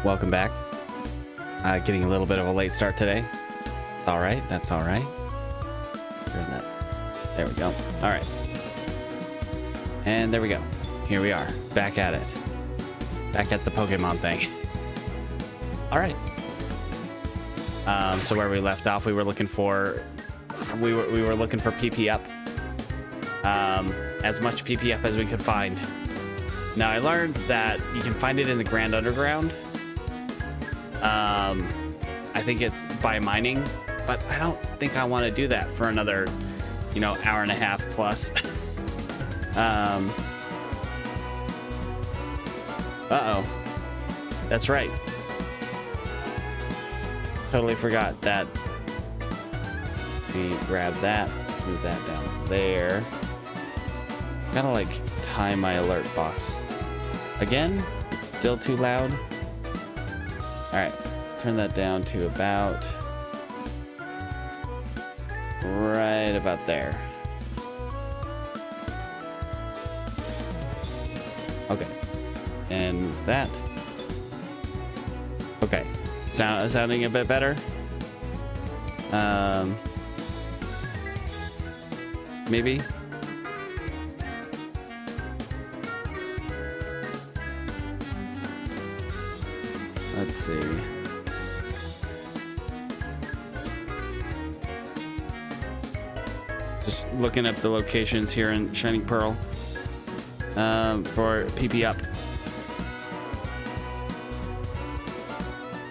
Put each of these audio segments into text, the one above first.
Welcome back. Getting a little bit of a late start today. It's all right. That's all right. There we go. All right. And there we go. Here we are. Back at it. Back at the Pokemon thing. All right. So where we left off, we were looking for PP up. As much PP up as we could find. Now I learned that you can find it in the Grand Underground. I think it's by mining, but I don't think I want to do that for another, hour and a half plus. Uh-oh. That's right. Totally forgot that. Let me grab that. Let's move that down there. Gotta like time my alert box. Again, it's still too loud. All right, turn that down to about right about there. Okay, and move that. Okay, sounding a bit better. Maybe. Let's see. Just looking up the locations here in Shining Pearl for PP up.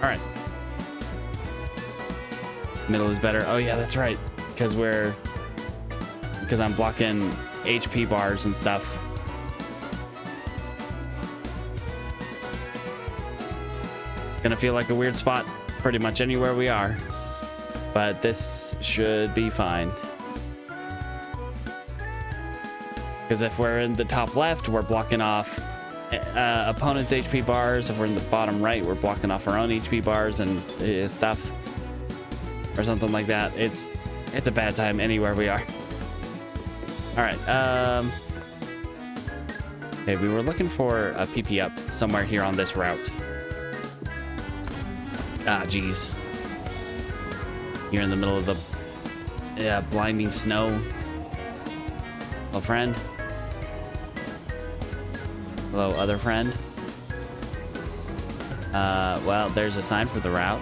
All right. Middle is better. Oh yeah, that's right. Because I'm blocking HP bars and stuff. Gonna feel like a weird spot pretty much anywhere we are, but this should be fine, because if we're in the top left, we're blocking off opponent's HP bars. If we're in the bottom right, we're blocking off our own HP bars and stuff, or something like that. It's a bad time anywhere we are. All right. Okay, we were looking for a PP up somewhere here on this route. Ah, geez. You're in the middle of the blinding snow. Hello, friend. Hello, other friend. Well, there's a sign for the route.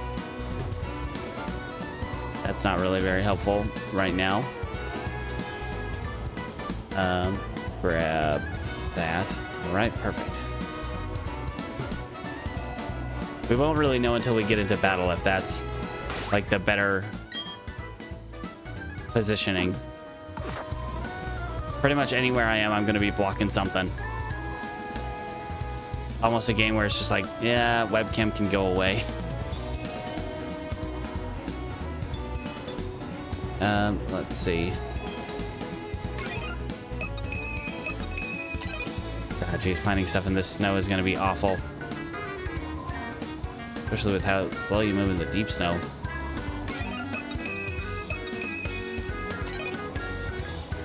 That's not really very helpful right now. Grab that. All right, perfect. We won't really know until we get into battle if that's like the better positioning. Pretty much anywhere I am, I'm going to be blocking something. Almost a game where it's just like, yeah, webcam can go away. Let's see. God, geez, finding stuff in this snow is going to be awful. Especially with how slow you move in the deep snow.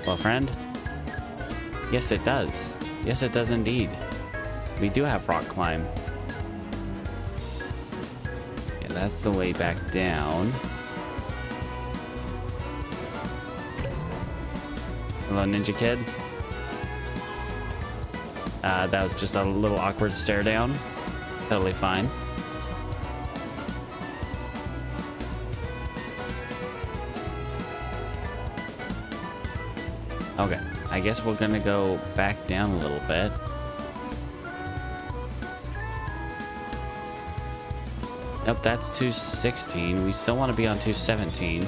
Well, friend? Yes, it does. Yes, it does indeed. We do have rock climb. Yeah, that's the way back down. Hello, Ninja Kid. That was just a little awkward stare down. It's totally fine. Okay, I guess we're gonna go back down a little bit. Nope, that's 216. We still want to be on 217.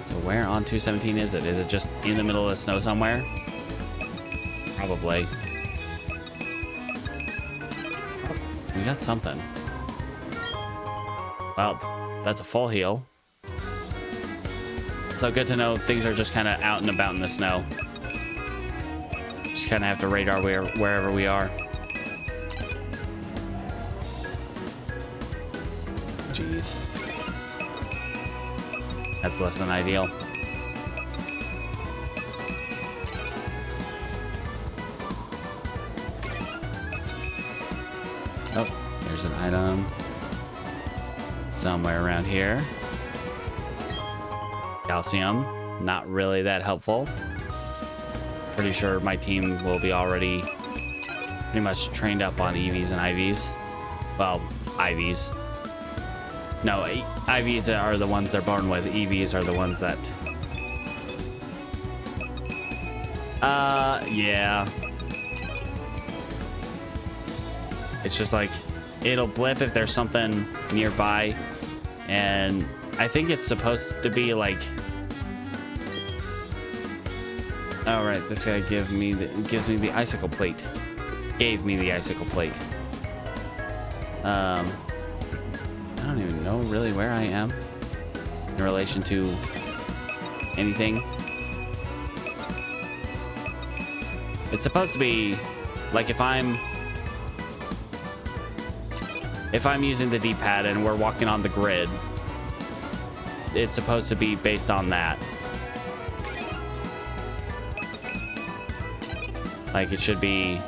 So where on 217 is it? Is it just in the middle of the snow somewhere? Probably. Oh, we got something. Well, that's a full heal. So good to know things are just kind of out and about in the snow. Just kind of have to radar wherever we are. Jeez. That's less than ideal. There's an item somewhere around here. Calcium, not really that helpful. Pretty sure my team will be already pretty much trained up on EVs and IVs. Well, IVs. No, IVs are the ones they're born with. EVs are the ones that... yeah. It's just like, it'll blip if there's something nearby. And I think it's supposed to be like... All right, this guy gives me the icicle plate. Gave me the icicle plate. I don't even know really where I am in relation to anything. It's supposed to be like if I'm using the D-pad and we're walking on the grid, it's supposed to be based on that. Like it should be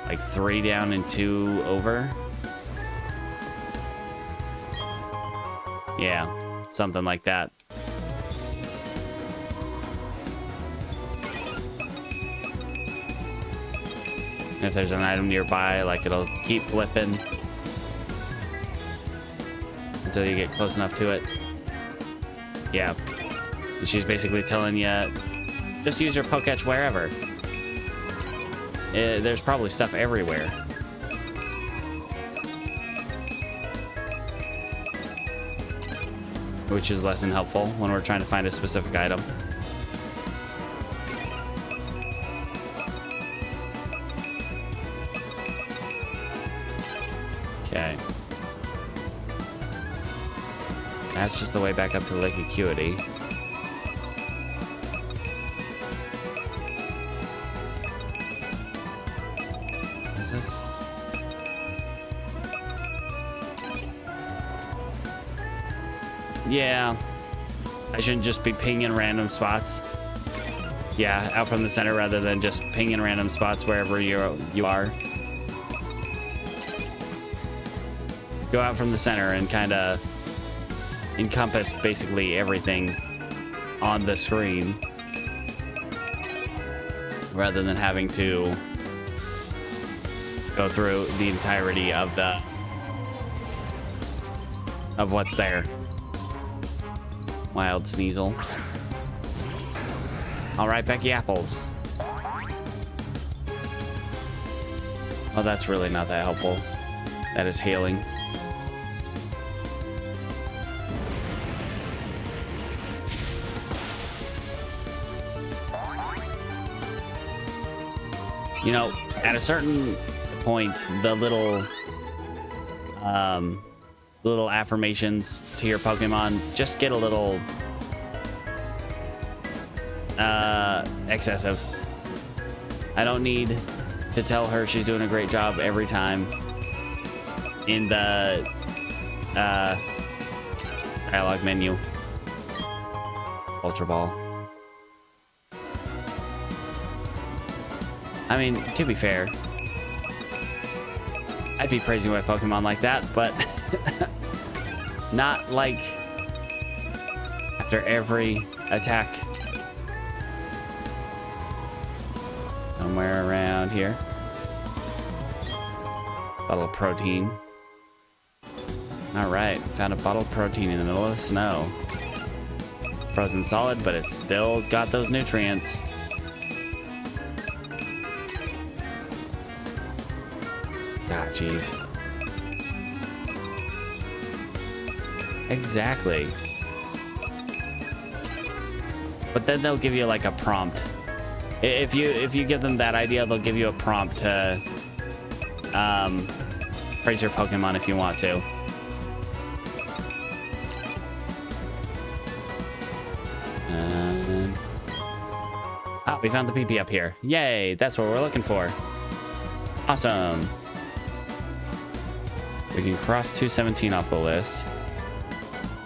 like 3 down and 2 over. Yeah, something like that. If there's an item nearby, like it'll keep blipping until you get close enough to it. Yeah. And she's basically telling you, just use your Poketch wherever. There's probably stuff everywhere. Which is less than helpful when we're trying to find a specific item. Okay. That's just the way back up to Lake Acuity. What is this? Yeah. I shouldn't just be pinging random spots. Yeah, out from the center rather than just pinging random spots wherever you are. Go out from the center and kind of encompass basically everything on the screen rather than having to go through the entirety of what's there. Wild Sneasel. All right, Becky Apples. Oh, that's really not that helpful. That is hailing. You know, at a certain point, the little affirmations to your Pokemon just get a little excessive. I don't need to tell her she's doing a great job every time in the dialogue menu. Ultra Ball. I mean, to be fair, I'd be praising my Pokemon like that, but not like after every attack. Somewhere around here. Bottle of protein. All right, found a bottle of protein in the middle of the snow. Frozen solid, but it's still got those nutrients. Ah, jeez. Exactly. But then they'll give you like a prompt. If you give them that idea, they'll give you a prompt to praise your Pokemon if you want to. Ah, we found the PP up here. Yay, that's what we're looking for. Awesome. We can cross 217 off the list.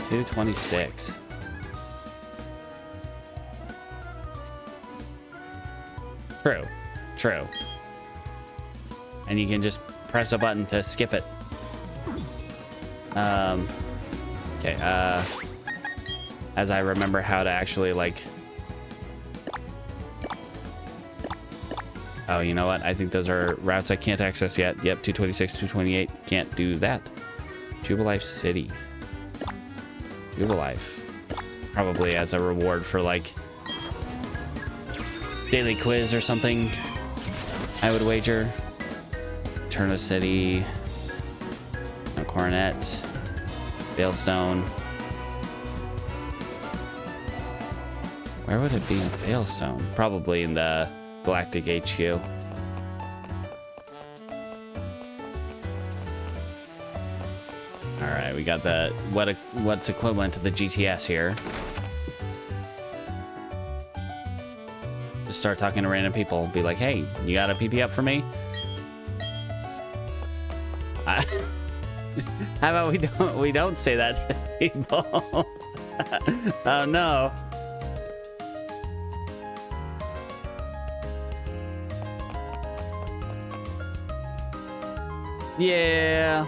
226. True. And you can just press a button to skip it. Okay, as I remember how to actually, like... Oh, you know what? I think those are routes I can't access yet. Yep, 226, 228. Can't do that. Jubilife City. Jubilife. Probably as a reward for, like, daily quiz or something, I would wager. Turner City. No, Coronet. Veilstone. Where would it be in Veilstone? Probably in the Galactic HQ. Alright, we got the what's equivalent to the GTS here. Just start talking to random people. Be like, hey, you got a PP up for me? How about we don't say that to people? Oh no. Yeah.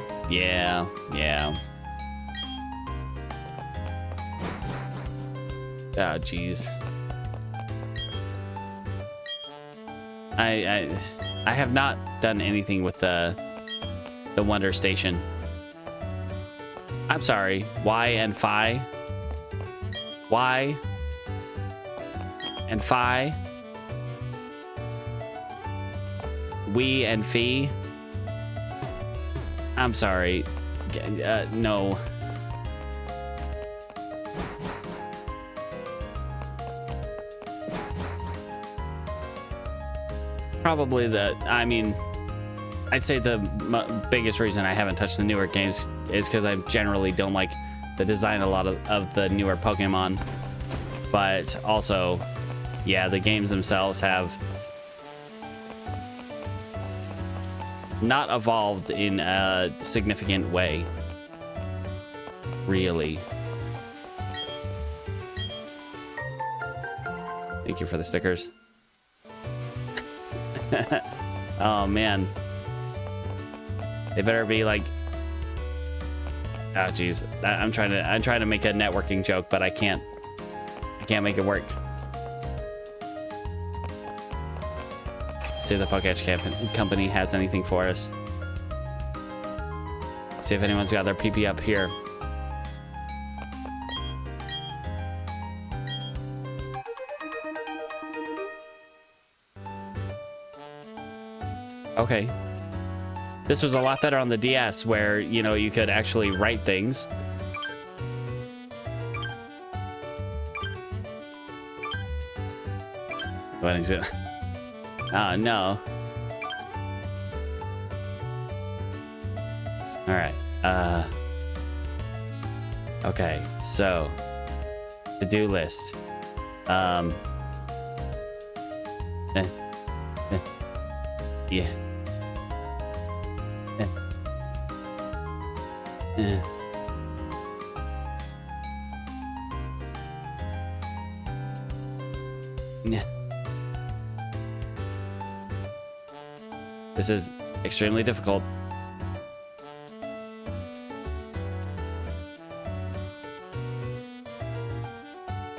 Oh, jeez. I have not done anything with the Wonder Station. I'm sorry. Y and Phi. Y and Phi. We and Phi. I'm sorry. No. Probably I'd say the biggest reason I haven't touched the newer games is because I generally don't like the design a lot of the newer Pokemon. But also, yeah, the games themselves have not evolved in a significant way, really. Thank you for the stickers. Oh man, they better be like, oh geez, I'm trying to make a networking joke, but I can't make it work. See if the Poketch company has anything for us. See if anyone's got their PP up here. Okay. This was a lot better on the DS where, you know, you could actually write things. What is it? Oh, no. All right. Okay, so to-do list. Yeah. Yeah. This is extremely difficult.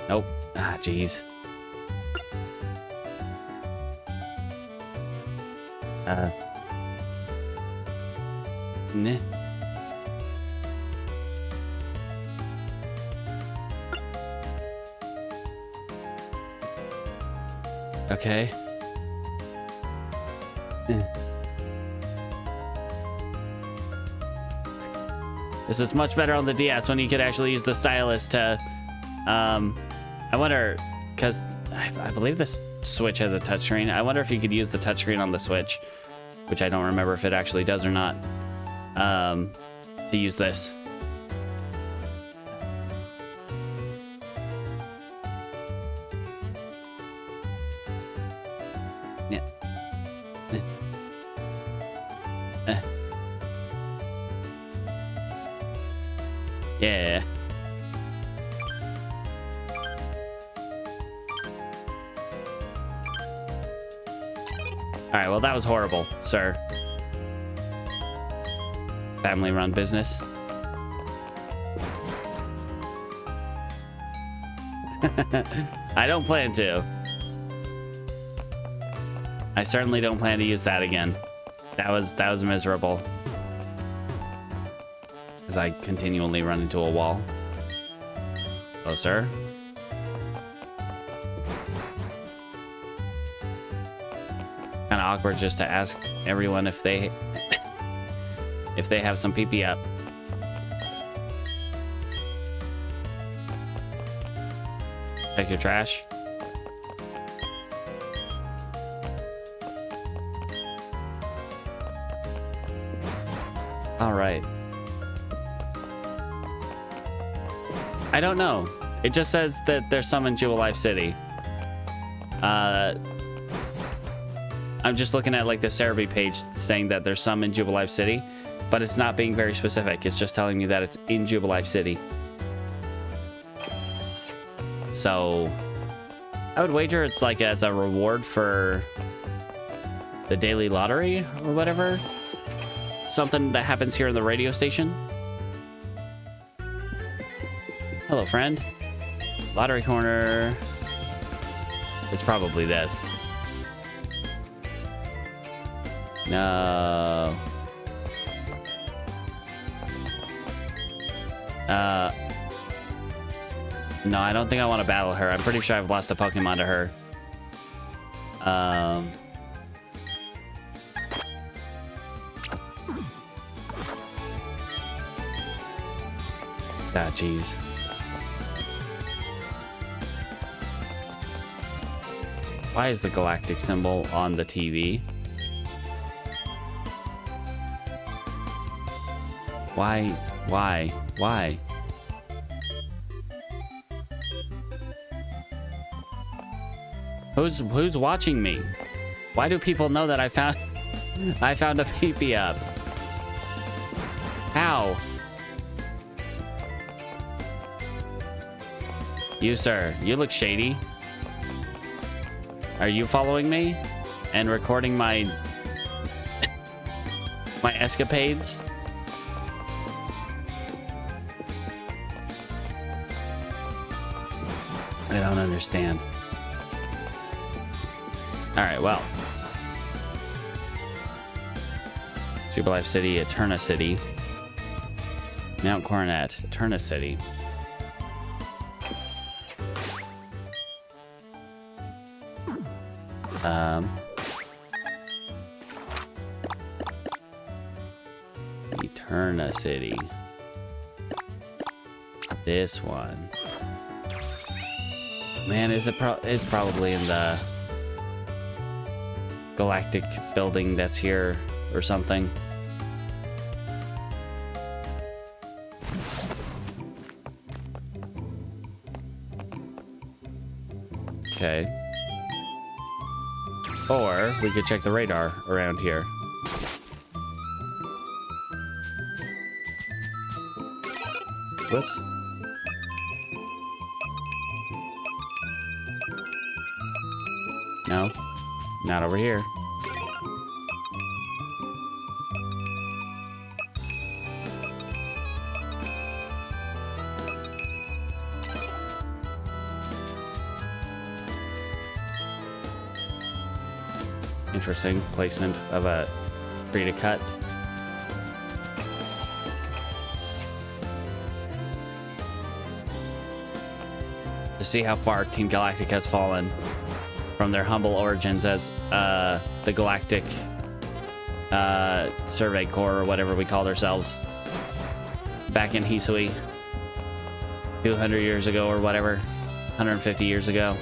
Nope. Ah, jeez. Nah. Okay. This is much better on the DS when you could actually use the stylus to, I wonder, because I believe this Switch has a touchscreen. I wonder if you could use the touchscreen on the Switch, which I don't remember if it actually does or not, to use this. Yeah. Yeah. All right, well, that was horrible, sir. Family-run business. I don't plan to. I certainly don't plan to use that again. That was miserable. As I continually run into a wall. Oh, sir. Kind of awkward just to ask everyone if they have some pee-pee up. Check your trash. All right. I don't know. It just says that there's some in Jubilife City. I'm just looking at like the Cerebi page saying that there's some in Jubilife City, but it's not being very specific. It's just telling me that it's in Jubilife City. So I would wager it's like as a reward for the daily lottery or whatever. Something that happens here in the radio station. Hello, friend. Lottery corner. It's probably this. No. No, I don't think I want to battle her. I'm pretty sure I've lost a Pokemon to her. Ah, jeez. Why is the galactic symbol on the TV? Why? Who's watching me? Why do people know that I found a pee-pee up? How? You, sir, you look shady. Are you following me and recording my escapades? I don't understand. All right, well. Jubilife City, Eterna City. Mount Coronet, Eterna City. Eterna City. This one. Man, is it it's probably in the galactic building that's here or something. Okay. Or we could check the radar around here. Whoops. No, not over here. Interesting placement of a tree to cut. To see how far Team Galactic has fallen from their humble origins as the Galactic Survey Corps or whatever we called ourselves back in Hisui 200 years ago or whatever, 150 years ago.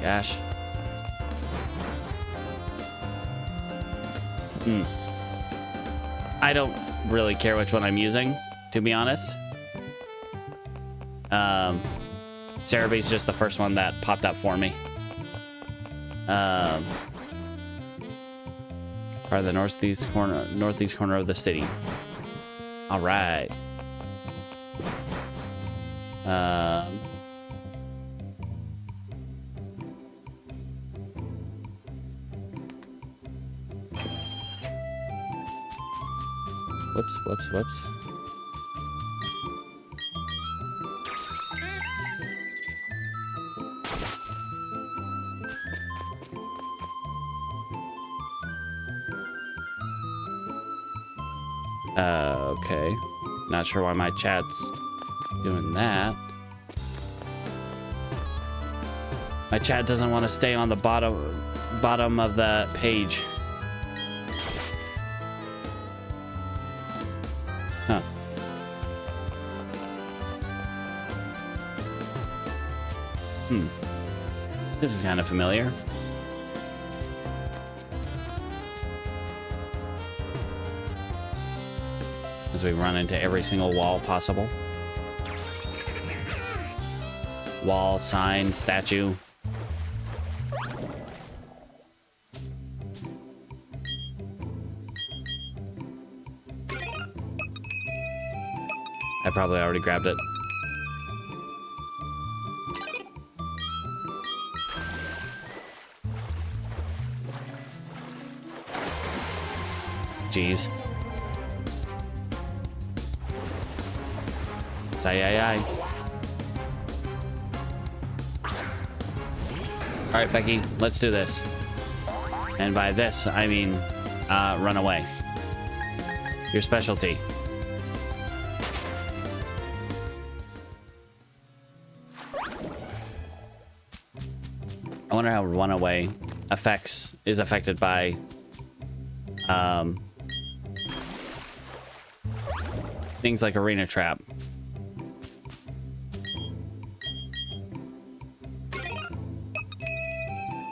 Gosh. I don't really care which one I'm using, to be honest. Cerebi's just the first one that popped up for me. Part of the northeast corner of the city. All right. Whoops, whoops, whoops. Okay. Not sure why my chat's doing that. My chat doesn't want to stay on the bottom of the page. Huh. This is kind of familiar. As we run into every single wall possible. Wall, sign, statue. I probably already grabbed it. Jeez. Aye. All right, Becky, let's do this. And by this, I mean run away. Your specialty. I wonder how runaway is affected by things like arena trap.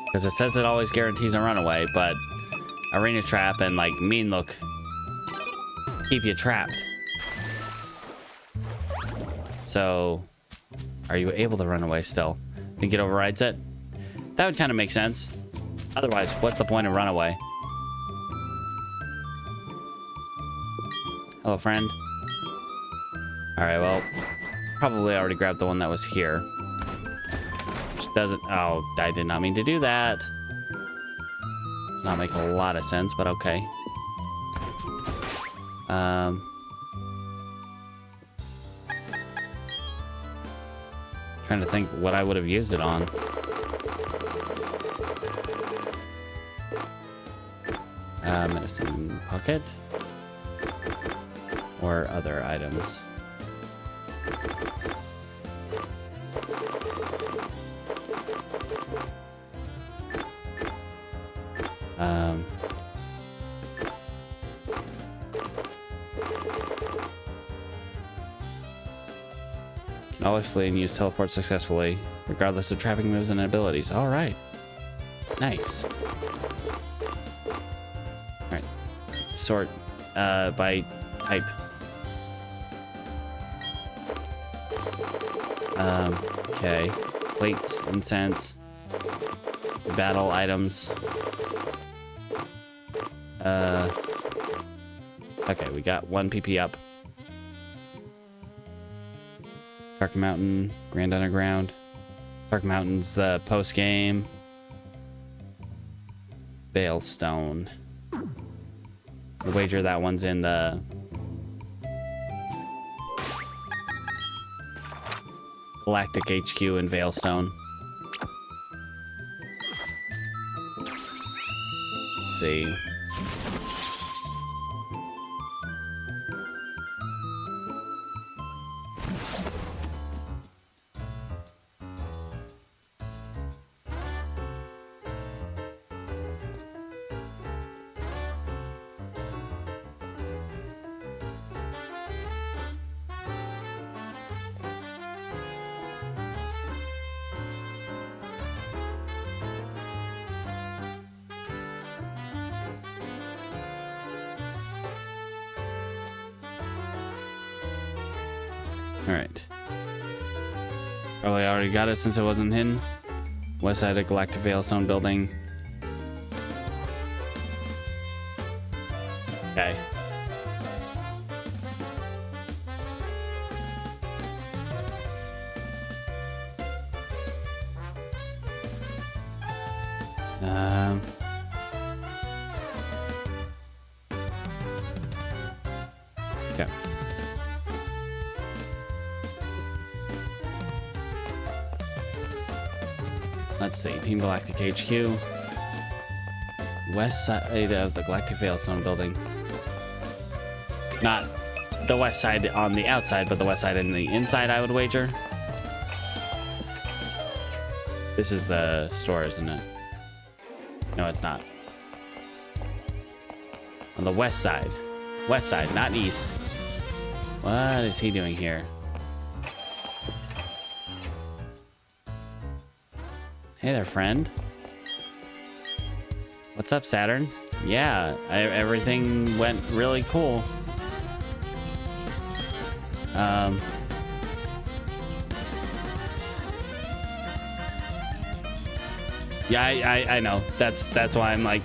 Because it says it always guarantees a runaway, but arena trap and like mean look keep you trapped. So are you able to run away still? Think it overrides it? That would kind of make sense. Otherwise, what's the point of runaway? Hello, friend. All right, well, probably already grabbed the one that was here. Which doesn't... Oh, I did not mean to do that. Does not make a lot of sense, but okay. Trying to think what I would have used it on. Medicine pocket. Or other items. Can always flee and use teleport successfully, regardless of trapping moves and abilities. All right. Nice. All right. Sort by type. Okay. Plates, incense, battle items. Okay, we got 1 PP up. Dark Mountain, Grand Underground. Dark Mountain's post game. Veilstone. I wager that one's in the Galactic HQ in Veilstone. Let's see. Alright. Probably already got it since it wasn't hidden. West side of Galactic Veilstone building. Okay. Okay. Let's see. Team Galactic HQ. West side of the Galactic Veilstone building. Not the west side on the outside, but the west side on the inside, I would wager. This is the store, isn't it? No, it's not. On the west side. West side, not east. What is he doing here? Hey there, friend. What's up, Saturn? Yeah, everything went really cool. Yeah, I know. That's why I'm like,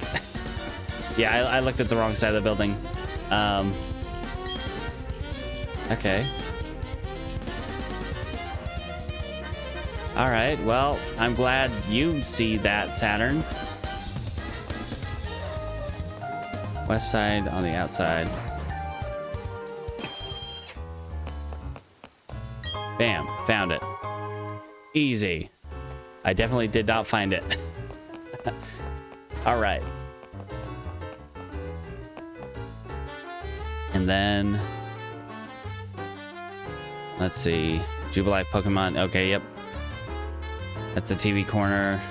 yeah, I looked at the wrong side of the building. Okay. All right. Well, I'm glad you see that, Saturn. West side on the outside. Bam, found it. Easy. I definitely did not find it. All right. And then let's see. Jubilife Pokemon. Okay, yep. That's the TV corner.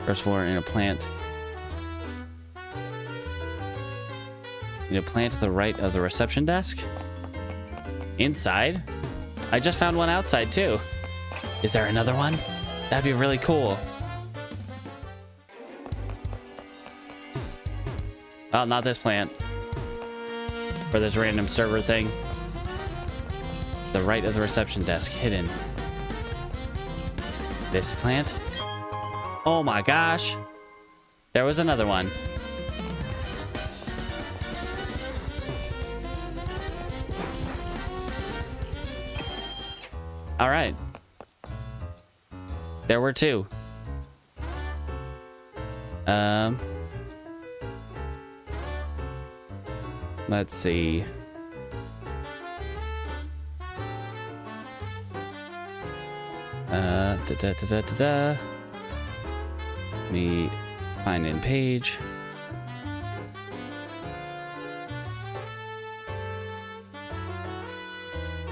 First floor in a plant. In a plant to the right of the reception desk. Inside? I just found one outside too. Is there another one? That'd be really cool. Oh, not this plant. For this random server thing. To the right of the reception desk, hidden. This plant? Oh my gosh. There was another one. All right. There were two. Let's see. Let me find in page.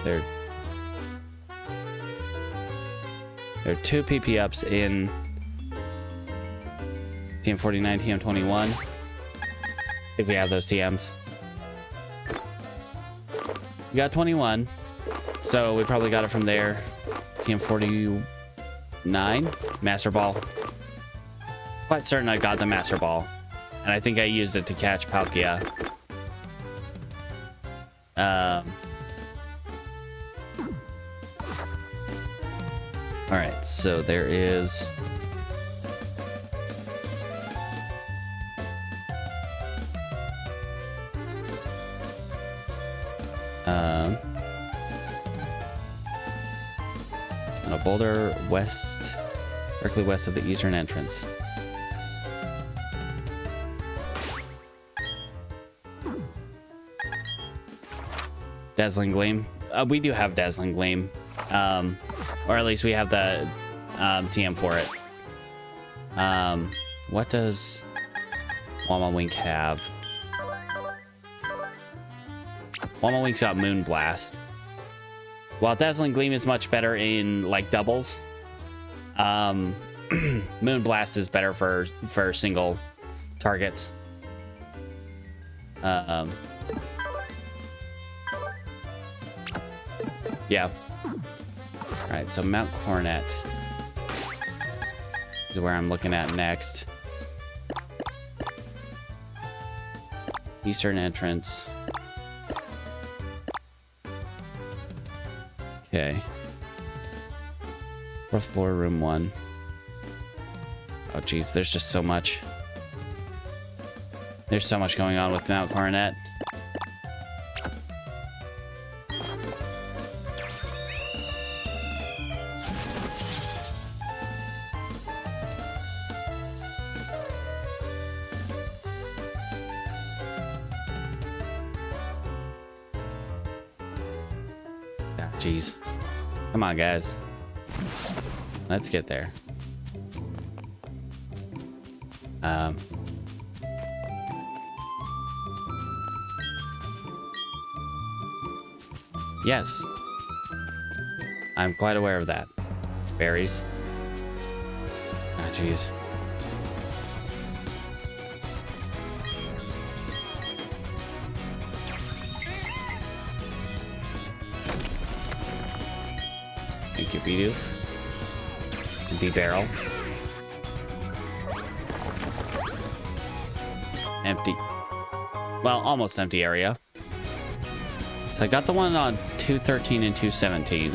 There are two PP ups in TM49, TM21. If we have those TMs. We got 21, so we probably got it from there. TM49, Master Ball. Quite certain I got the Master Ball, and I think I used it to catch Palkia. All right, so there is on a boulder west, directly west of the eastern entrance. Dazzling Gleam. We do have Dazzling Gleam. Or at least we have the TM for it. What does Wama Wink have? Wama Wink's got Moon Blast. While Dazzling Gleam is much better in like doubles, Moon Blast is better for single targets. Yeah. All right, so Mount Coronet is where I'm looking at next. Eastern entrance. Okay. Fourth floor, room 1. Oh, geez, there's just so much. There's so much going on with Mount Coronet. Jeez. Come on, guys. Let's get there. Yes. I'm quite aware of that. Berries. Ah, jeez. Thank you, Bidoof. B-barrel. Empty. Well, almost empty area. So I got the one on 213 and 217.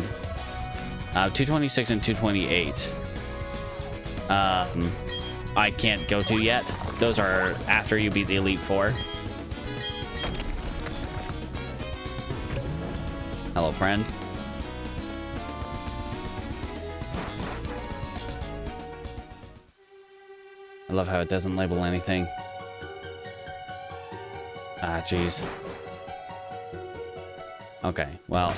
226 and 228. I can't go to yet. Those are after you beat the Elite Four. Hello, friend. I love how it doesn't label anything. Ah, jeez. Okay, well.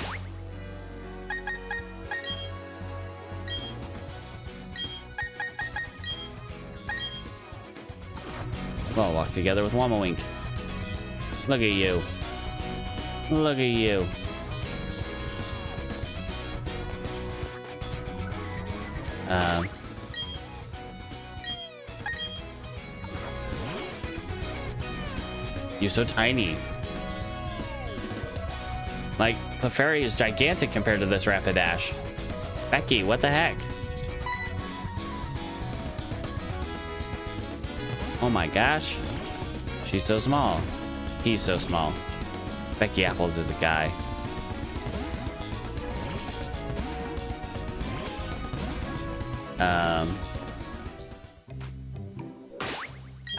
We'll all walk together with Wamawink. Look at you. Look at you. You're so tiny. Like, Clefairy is gigantic compared to this Rapidash. Becky, what the heck? Oh my gosh. She's so small. He's so small. Becky Apples is a guy. I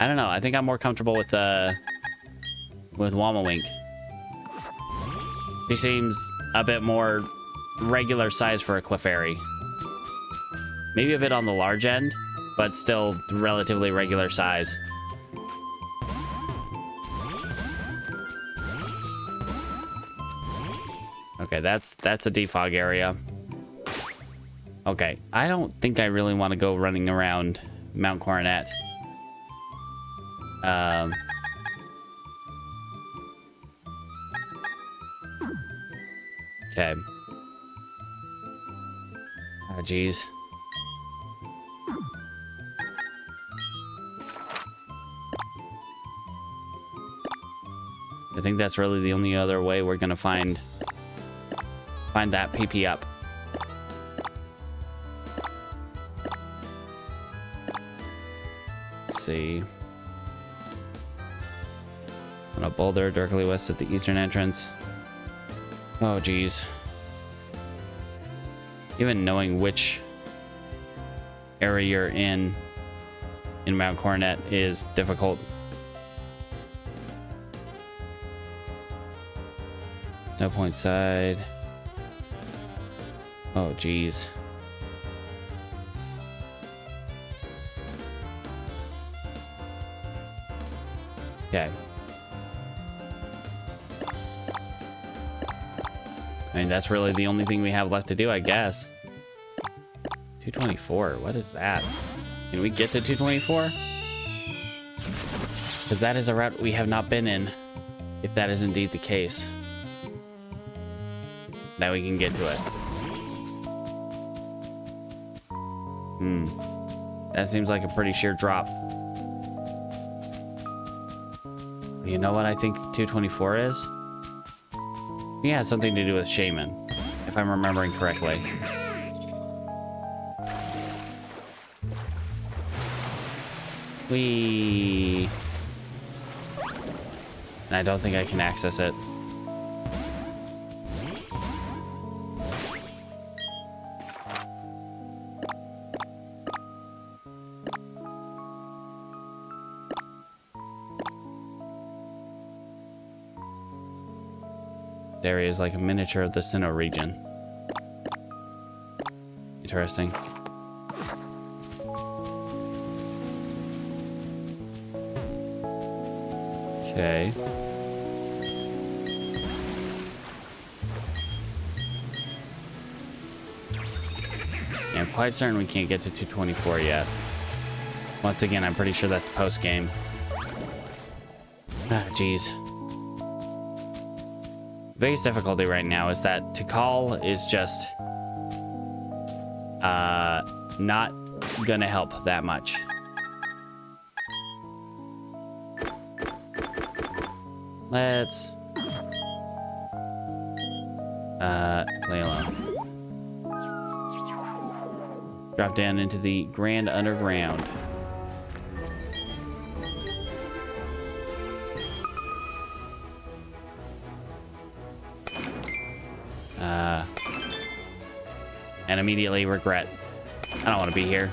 don't know. I think I'm more comfortable with Wamawink. He seems a bit more regular size for a Clefairy. Maybe a bit on the large end, but still relatively regular size. Okay, that's a defog area. Okay, I don't think I really want to go running around Mount Coronet. Okay. Oh, geez. I think that's really the only other way we're gonna find that PP up. Let's see. On a boulder directly west of the eastern entrance. Oh, geez. Even knowing which area you're in Mount Coronet is difficult. No point side. Oh, geez. Okay. I mean, that's really the only thing we have left to do, I guess. 224, what is that? Can we get to 224? Because that is a route we have not been in, if that is indeed the case. Now we can get to it. That seems like a pretty sheer drop. You know what I think 224 is? Yeah, it's something to do with Shaman, if I'm remembering correctly. And I don't think I can access it. This area is like a miniature of the Sinnoh region. Interesting. Okay. I'm quite certain we can't get to 224 yet. Once again, I'm pretty sure that's post-game. Ah, jeez. Biggest difficulty right now is that Tikal is just not gonna help that much. Let's play alone. Drop down into the Grand Underground. And immediately regret. I don't want to be here.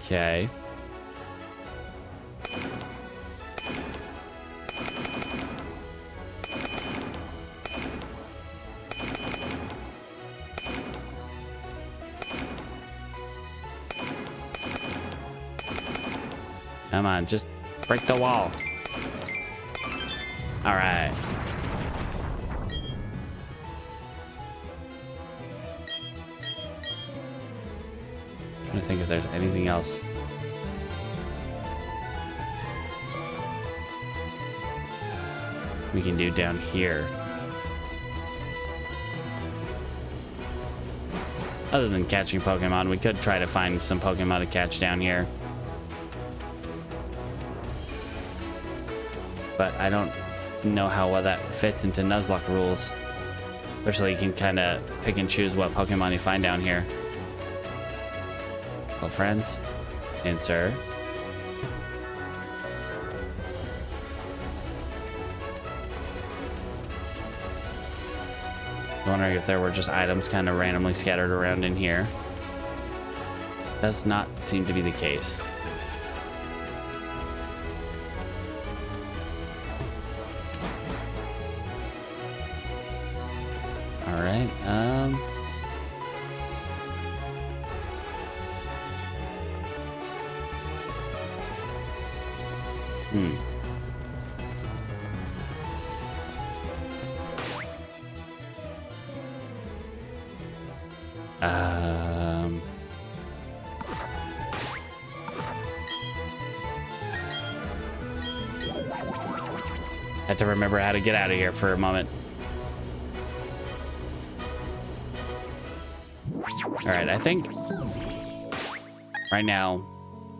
Okay. Come on, just break the wall. All right. I'm trying to think if there's anything else. We can do down here. Other than catching Pokemon, we could try to find some Pokemon to catch down here. But I don't know how well that fits into Nuzlocke rules. Especially you can kind of pick and choose what Pokemon you find down here. Hello, friends. And sir. I was wondering if there were just items kind of randomly scattered around in here. Does not seem to be the case. Alright, had to remember how to get out of here for a moment. Alright, I think right now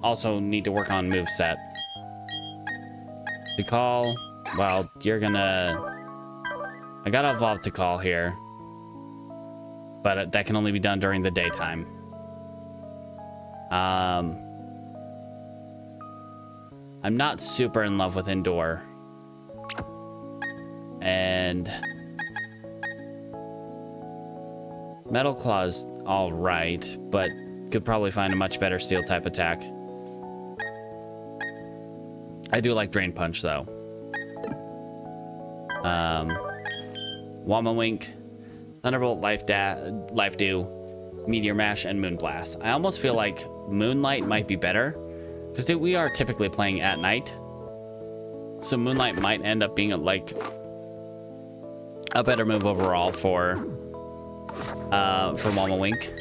also need to work on moveset. To call, well, you're gonna... I gotta evolve to call here. But that can only be done during the daytime. I'm not super in love with indoor. And Metal Claw's all right, but could probably find a much better steel type attack. I do like Drain Punch though. Wamawink, Thunderbolt, Life Dew, Meteor Mash, and Moonblast. I almost feel like Moonlight might be better because we are typically playing at night, so Moonlight might end up being a better move overall for Wamawink.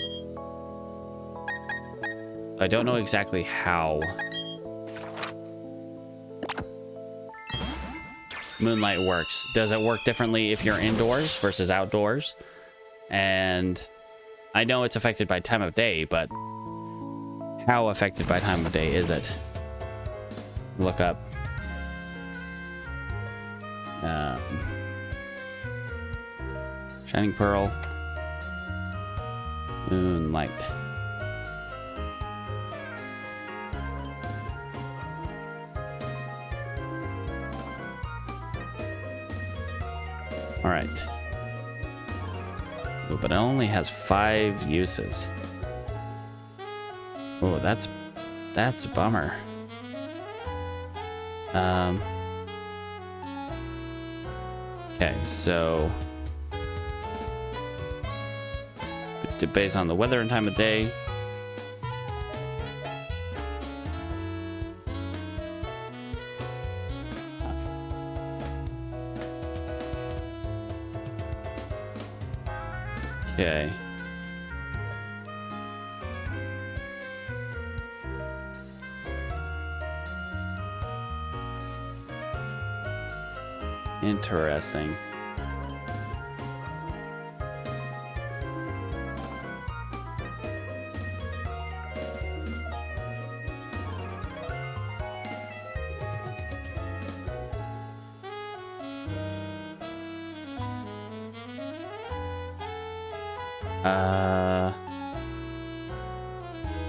I don't know exactly how Moonlight works. Does it work differently if you're indoors versus outdoors? And I know it's affected by time of day, but how affected by time of day is it? Look up. Shining Pearl. Moonlight. All right. Ooh, but it only has 5 uses. Oh, that's a bummer. Okay, so based on the weather and time of day. Okay. Interesting.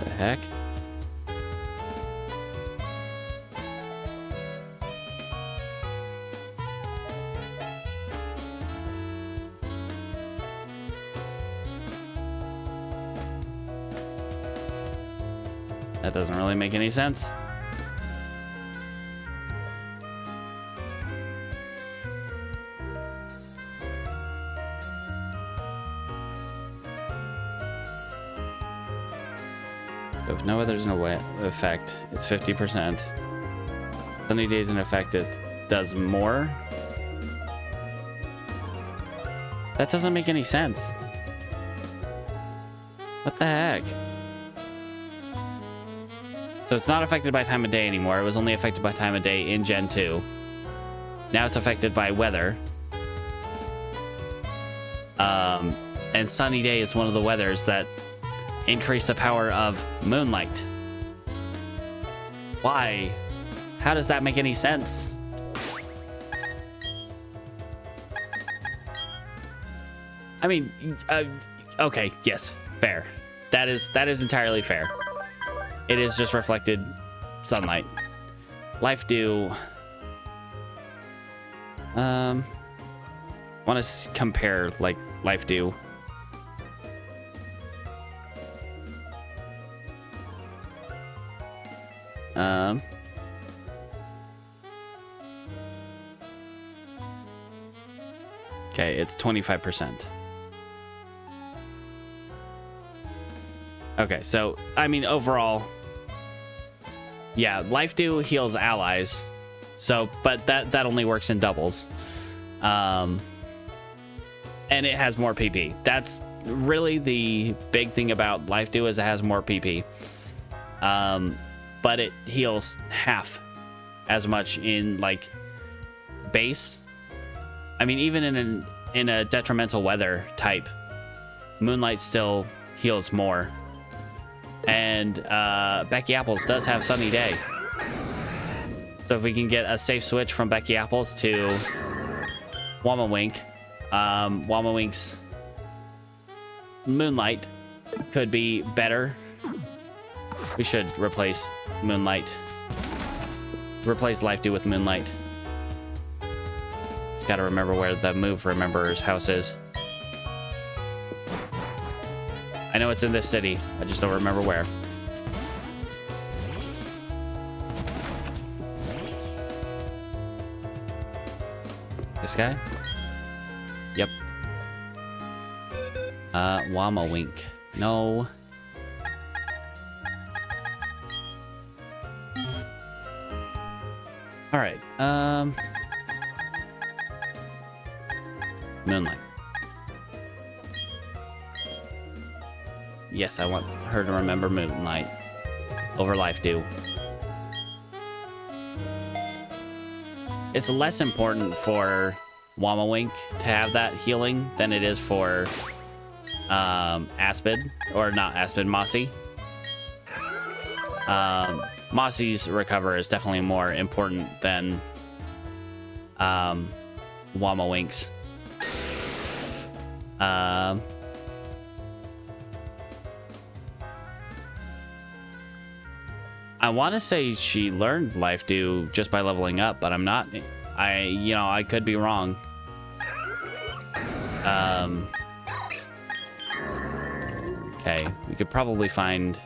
The heck? That doesn't really make any sense. So if no weather's in effect, it's 50%. Sunny days in effect, it does more. That doesn't make any sense. What the heck? So it's not affected by time of day anymore. It was only affected by time of day in Gen 2. Now it's affected by weather. And sunny day is one of the weathers that increase the power of moonlight. Why? How does that make any sense? I mean, okay, yes, fair. That is entirely fair. It is just reflected sunlight. Life Dew. Want to compare like Life Dew. Okay, it's 25%. Okay, so I mean overall, yeah, Life Dew heals allies. So, but that only works in doubles. And it has more PP. That's really the big thing about Life Dew is it has more PP. But it heals half as much in like base. I mean, even in a detrimental weather type, Moonlight still heals more. And Becky Apples does have Sunny Day. So if we can get a safe switch from Becky Apples to Wamawink, Wamawink's Moonlight could be better. We should replace Moonlight. Replace Life Dew with Moonlight. Just gotta remember where the Move Rememberer's house is. I know it's in this city. I just don't remember where. This guy? Yep. Wamawink. No. All right. Moonlight. Yes, I want her to remember Moonlight over Life Dew. It's less important for Wamawink to have that healing than it is for Aspid, or not Aspid, Mossy. Mossy's recover is definitely more important than Wamawink's. I want to say she learned Life Dew just by leveling up, but I'm not. I could be wrong. Okay, we could probably find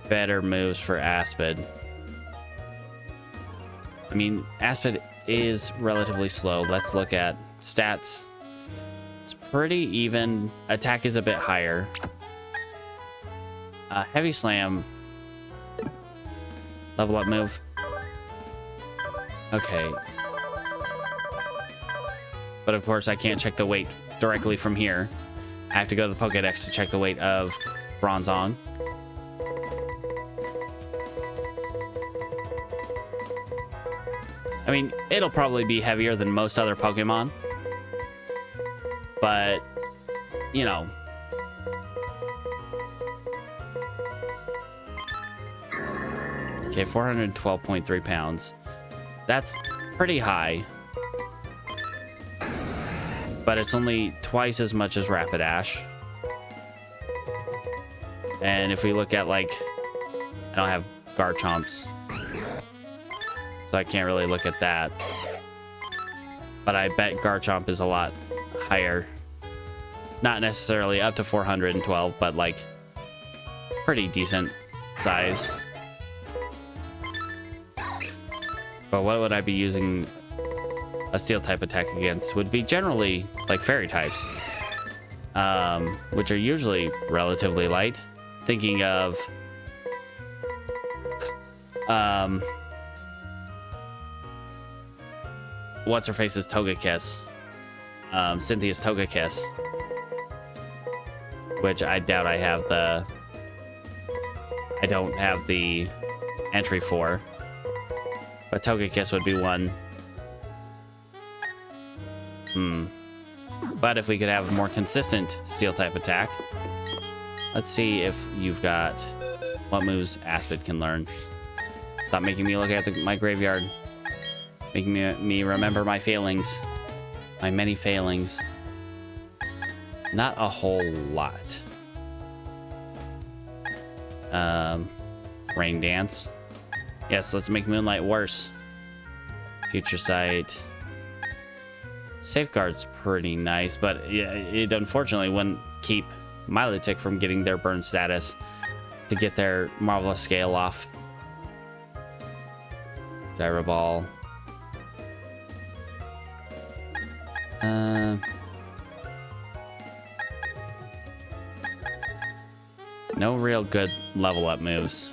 better moves for Aspid. I mean, Aspid is relatively slow. Let's look at stats. pretty even. Attack is a bit higher. Heavy Slam. Level up move. Okay. But of course, I can't check the weight directly from here. I have to go to the Pokédex to check the weight of Bronzong. I mean, it'll probably be heavier than most other Pokemon. But, you know. Okay, 412.3 pounds. That's pretty high. But it's only twice as much as Rapidash. And if we look at, like, I don't have Garchomps, so I can't really look at that. But I bet Garchomp is a lot higher. Not necessarily up to 412, but, like, pretty decent size. But what would I be using a steel type attack against? Would be generally like fairy types, which are usually relatively light. Thinking of what's her face's Togekiss, Cynthia's Togekiss, which I doubt I have the. I don't have the entry for, but Togekiss would be one. But if we could have a more consistent steel type attack, let's see if you've got what moves Aspid can learn. Stop making me look at my graveyard, making me remember my failings, my many failings. Not a whole lot. Rain Dance. Yes, let's make Moonlight worse. Future Sight. Safeguard's pretty nice, but it unfortunately wouldn't keep Milotic from getting their burn status to get their Marvelous Scale off. Gyro Ball. No real good level up moves.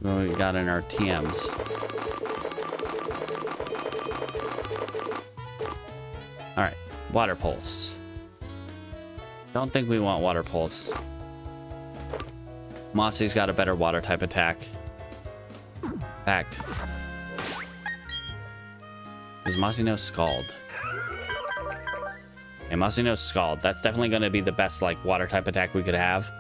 What we got in our TMs? All right, Water Pulse. Don't think we want Water Pulse. Mossy's got a better water type attack. Fact. Does Mossy know Scald? Okay, Mossy knows Scald. That's definitely going to be the best like water type attack we could have.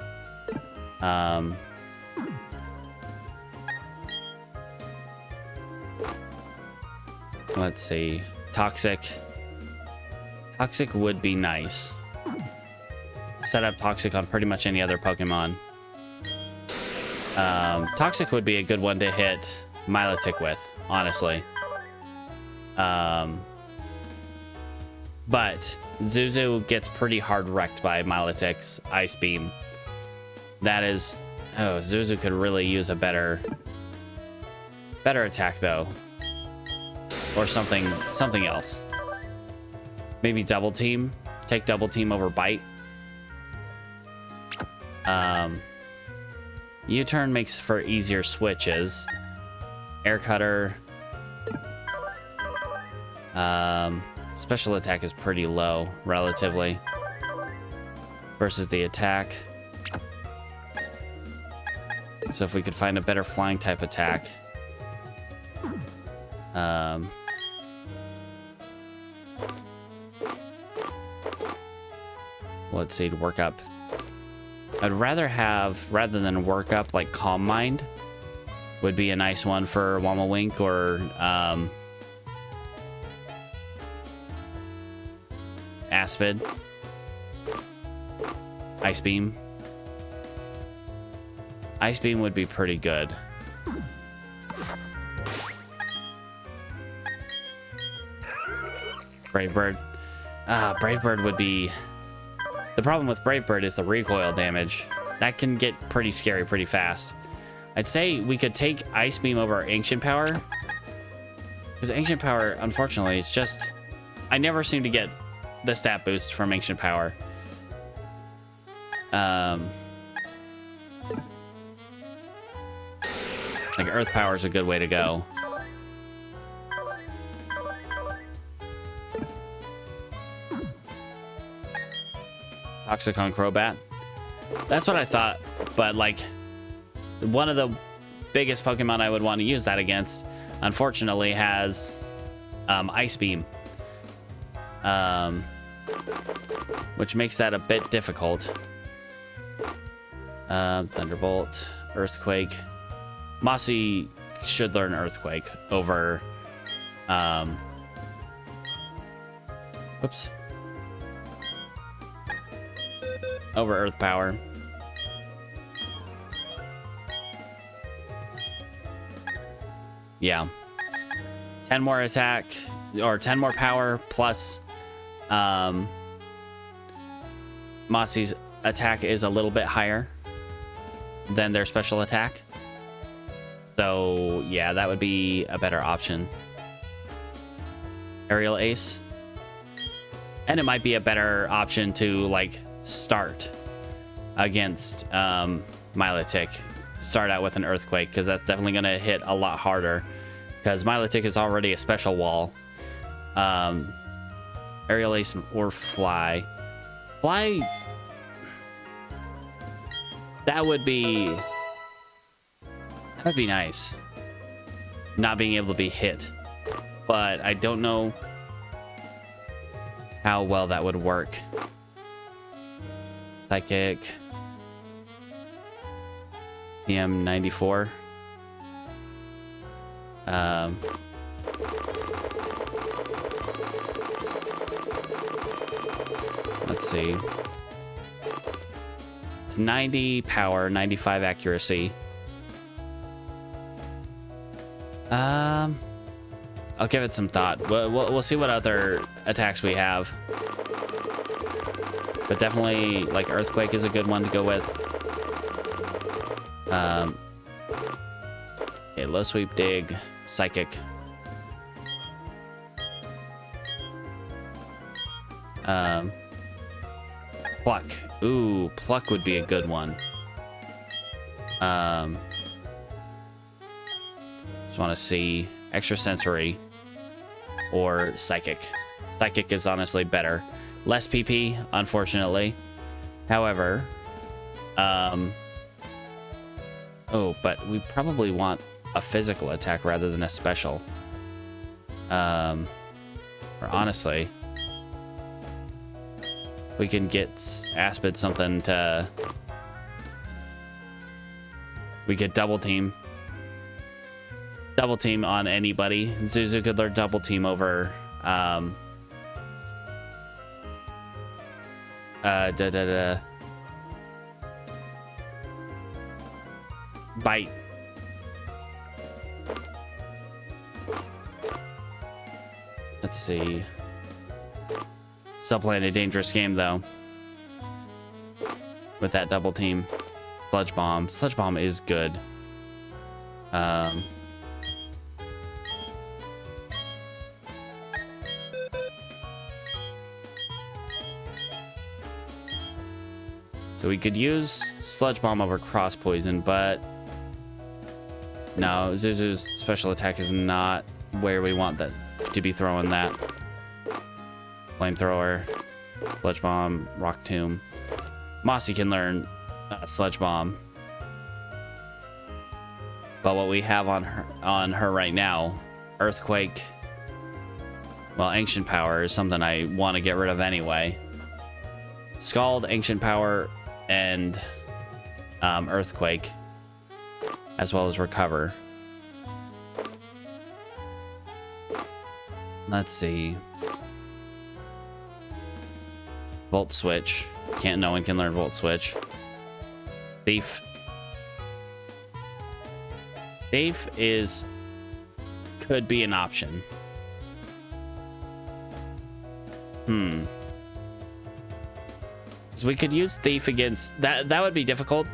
Let's see. Toxic. Toxic would be nice. Set up Toxic on pretty much any other Pokemon. Toxic would be a good one to hit Milotic with, honestly. But Zuzu gets pretty hard wrecked by Milotic's Ice Beam. That is... Oh, Zuzu could really use a better attack, though. Or something else. Maybe Double Team. Take Double Team over Bite. U-turn makes for easier switches. Air Cutter. Special attack is pretty low, relatively. Versus the attack. So if we could find a better flying type attack. Let's see, to work up. I'd rather than work up, like Calm Mind would be a nice one for Wamawink or Aspid. Ice Beam. Ice Beam would be pretty good. Brave Bird. Brave Bird would be... The problem with Brave Bird is the recoil damage. That can get pretty scary pretty fast. I'd say we could take Ice Beam over Ancient Power. Because Ancient Power, unfortunately, is just... I never seem to get the stat boost from Ancient Power. Like, Earth Power is a good way to go. Toxicon Crobat. That's what I thought, but like one of the biggest Pokemon I would want to use that against, unfortunately, has Ice Beam, which makes that a bit difficult. Thunderbolt, Earthquake. Mossy should learn Earthquake over. Whoops. Over Earth Power. Yeah. 10 more attack, or 10 more power, plus Mossy's attack is a little bit higher than their special attack. So, yeah, that would be a better option. Aerial Ace. And it might be a better option to, like, start against Milotic. Start out with an Earthquake, because that's definitely going to hit a lot harder, because Milotic is already a special wall. Aerial Ace or Fly. Fly, that would be nice, not being able to be hit, but I don't know how well that would work. Psychic. TM94. Let's see. It's 90 power, 95 accuracy. I'll give it some thought. We'll see what other attacks we have. But definitely, like, Earthquake is a good one to go with. Okay, Low Sweep, Dig, Psychic. Pluck. Ooh, Pluck would be a good one. Just want to see Extrasensory or Psychic. Psychic is honestly better. Less PP, unfortunately. However, oh, but we probably want a physical attack rather than a special. Or honestly, we can get Aspid something to... We get double team. Double team on anybody. Zuzu could learn double team over... Bite. Let's see. Still playing a dangerous game, though. With that double team. Sludge Bomb. Sludge Bomb is good. So we could use Sludge Bomb over Cross Poison, but no, Zuzu's special attack is not where we want that to be throwing that. Flamethrower, Sludge Bomb, Rock Tomb. Mossy can learn Sludge Bomb. But what we have on her right now, Earthquake, well, Ancient Power is something I want to get rid of anyway. Scald, Ancient Power, and Earthquake, as well as Recover. Let's see. Volt Switch. No one can learn Volt Switch. Thief. Thief could be an option. So we could use Thief against that. That would be difficult.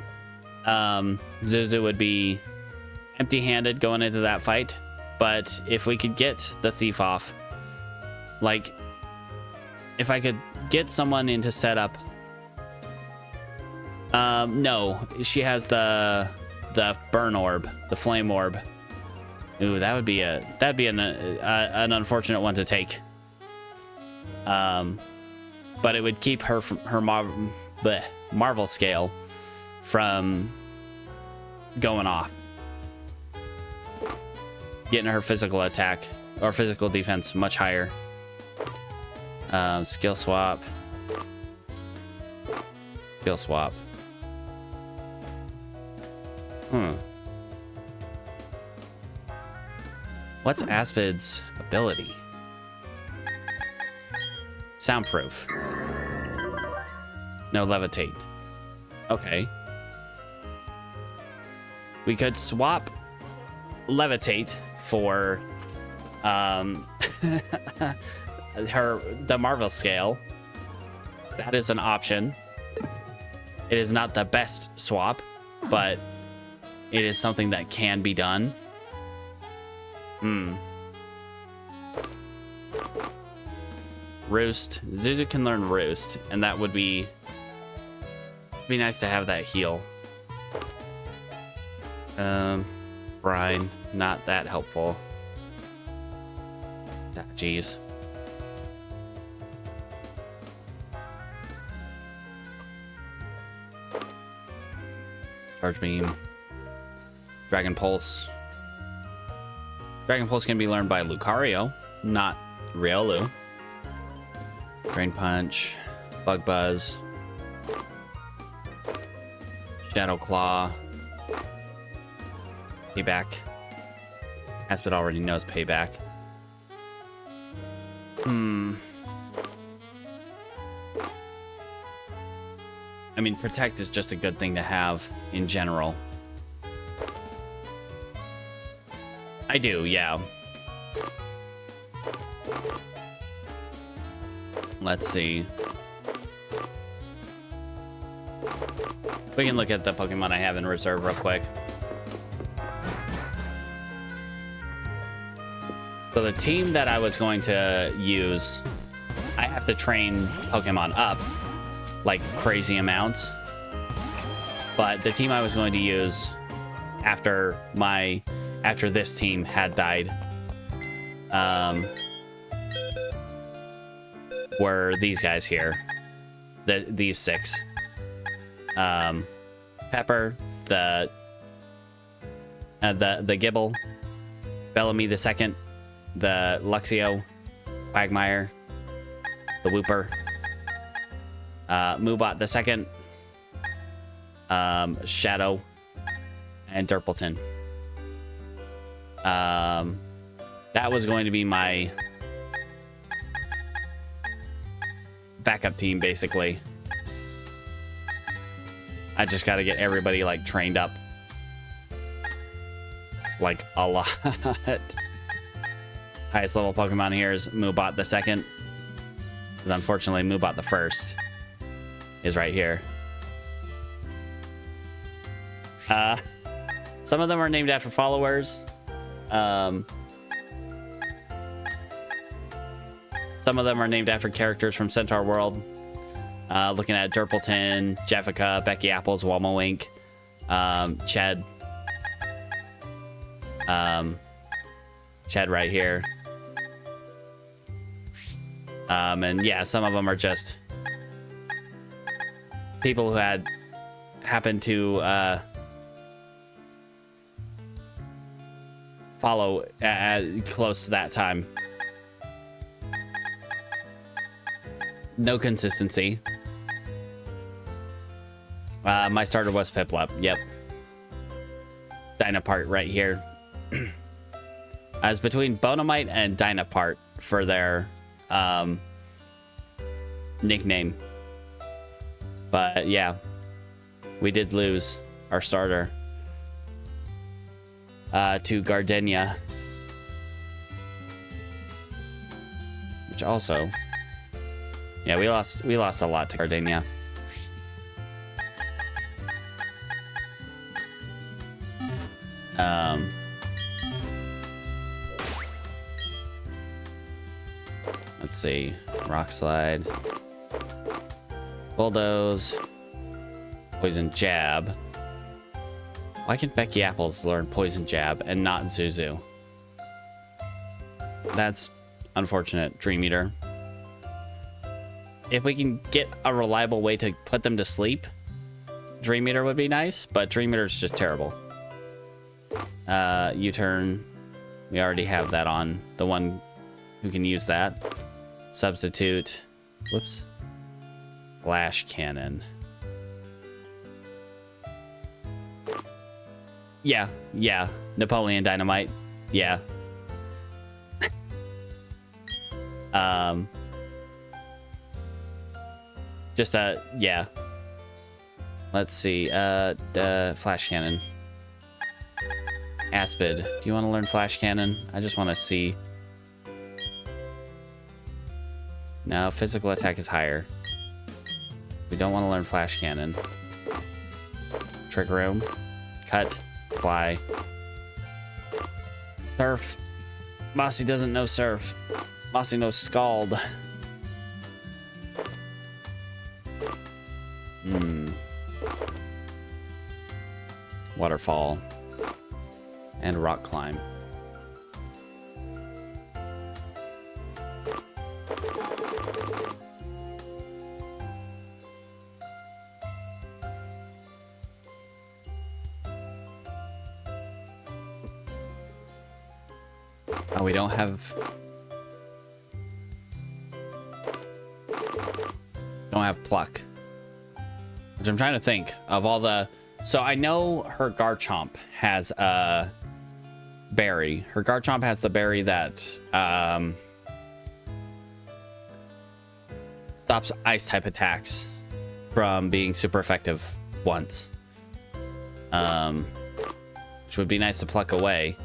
Zuzu would be empty-handed going into that fight. But if we could get the thief off, like, if I could get someone into setup. No, she has the burn orb, the flame orb. Ooh, that'd be an unfortunate one to take. But it would keep her from her Marvel scale from going off, getting her physical attack or physical defense much higher. Skill swap. Skill swap. What's Aspid's ability? Soundproof. No, levitate. Okay. We could swap levitate for the Marvel scale. That is an option. It is not the best swap, but it is something that can be done. Roost. Zuzu can learn Roost, and that would be nice to have that heal. Brine, not that helpful. Ah, jeez. Charge beam. Dragon Pulse. Dragon Pulse can be learned by Lucario, not Riolu. Drain Punch. Bug Buzz. Shadow Claw. Payback. Aspid already knows Payback. I mean, Protect is just a good thing to have in general. I do, yeah. Let's see. We can look at the Pokemon I have in reserve real quick. So the team that I was going to use, I have to train Pokemon up like crazy amounts. But the team I was going to use after this team had died were these guys here. These six. Pepper, the Gibble, Bellamy the second, the Luxio, Quagmire, the Wooper, Moobot the second, Shadow, and Durpleton. That was going to be my backup team, basically. I just got to get everybody like trained up like a lot. Highest level Pokemon here is Moobot the second, because unfortunately Moobot the first is right here. Some of them are named after followers. Some of them are named after characters from Centaur World. Looking at Durpleton, Jeffica, Becky Apples, Walmawink, Ched. Ched right here. And yeah, some of them are just people who had happened to follow close to that time. No consistency. My starter was Piplup. Yep. Dynapart right here. I was between Bonemite and Dynapart for their nickname. But yeah, we did lose our starter to Gardenia. Which also... yeah, we lost a lot to Gardenia. Let's see. Rock slide. Bulldoze. Poison jab. Why can Becky Apples learn poison jab and not Zuzu? That's unfortunate. Dream Eater. If we can get a reliable way to put them to sleep, Dream Eater would be nice, but Dream Eater's just terrible. U-turn. We already have that on. The one who can use that. Substitute. Whoops. Flash cannon. Yeah. Napoleon Dynamite. Yeah. Just yeah. Let's see. Flash cannon. Aspid. Do you want to learn flash cannon? I just want to see. No, physical attack is higher. We don't want to learn flash cannon. Trick room. Cut. Fly. Surf. Mossy doesn't know surf. Mossy knows scald. Waterfall. And rock climb. Oh, we don't have pluck. Which I'm trying to think of all the. So I know her Garchomp has berry. Her Garchomp has the berry that stops ice type attacks from being super effective once. Which would be nice to pluck away.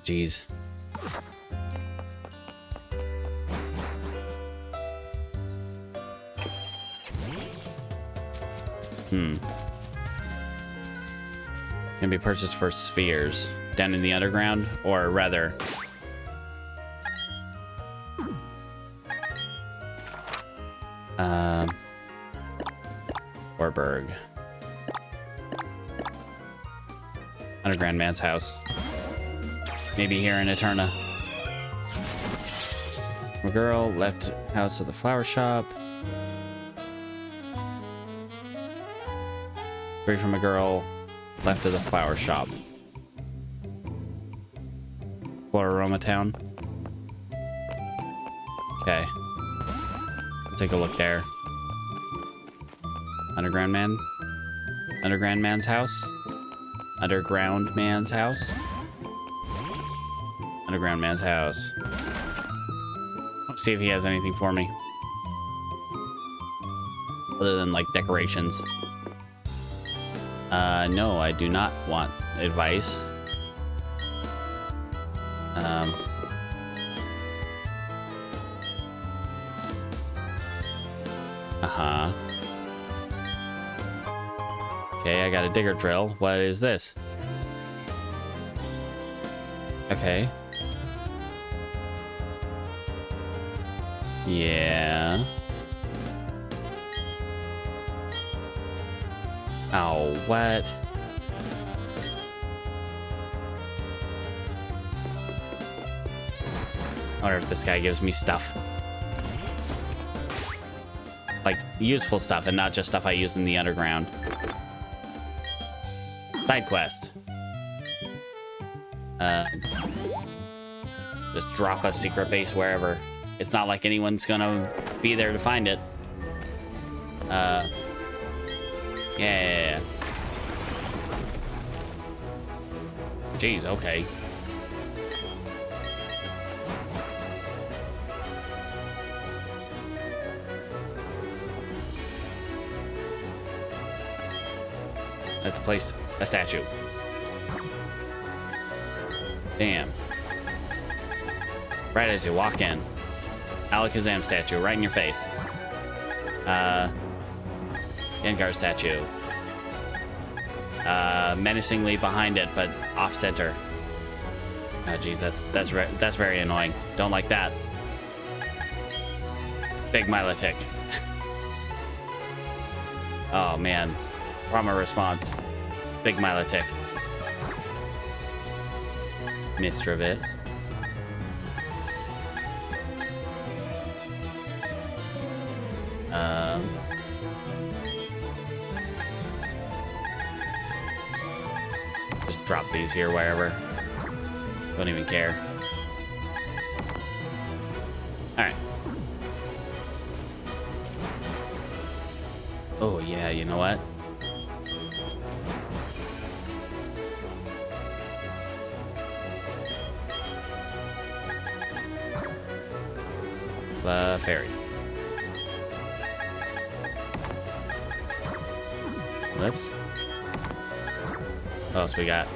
Jeez. Can be purchased for spheres down in the underground, or rather Warburg. Underground man's house. Maybe here in Eterna. A girl left house at the flower shop. Free from a girl left at the flower shop. Floraroma Town. Okay. Take a look there. Underground man. Underground man's house. Underground man's house. Underground man's house. Let's see if he has anything for me. Other than like decorations. No, I do not want advice. Okay, I got a digger drill. What is this? Okay. Yeah. Oh, what? I wonder if this guy gives me stuff. Like, useful stuff and not just stuff I use in the underground. Side quest. Just drop a secret base wherever. It's not like anyone's gonna be there to find it. Yeah. Jeez, okay. Let's place a statue. Damn. Right as you walk in. Alakazam statue right in your face. Gengar statue. menacingly behind it, but off center. Oh, geez, that's very annoying. Don't like that. Big Milotic. Oh man, trauma response. Big Milotic. Mischievous. Just drop these here wherever. Don't even care. All right. Oh yeah, you know what? The fairy. Whoops. What else we got?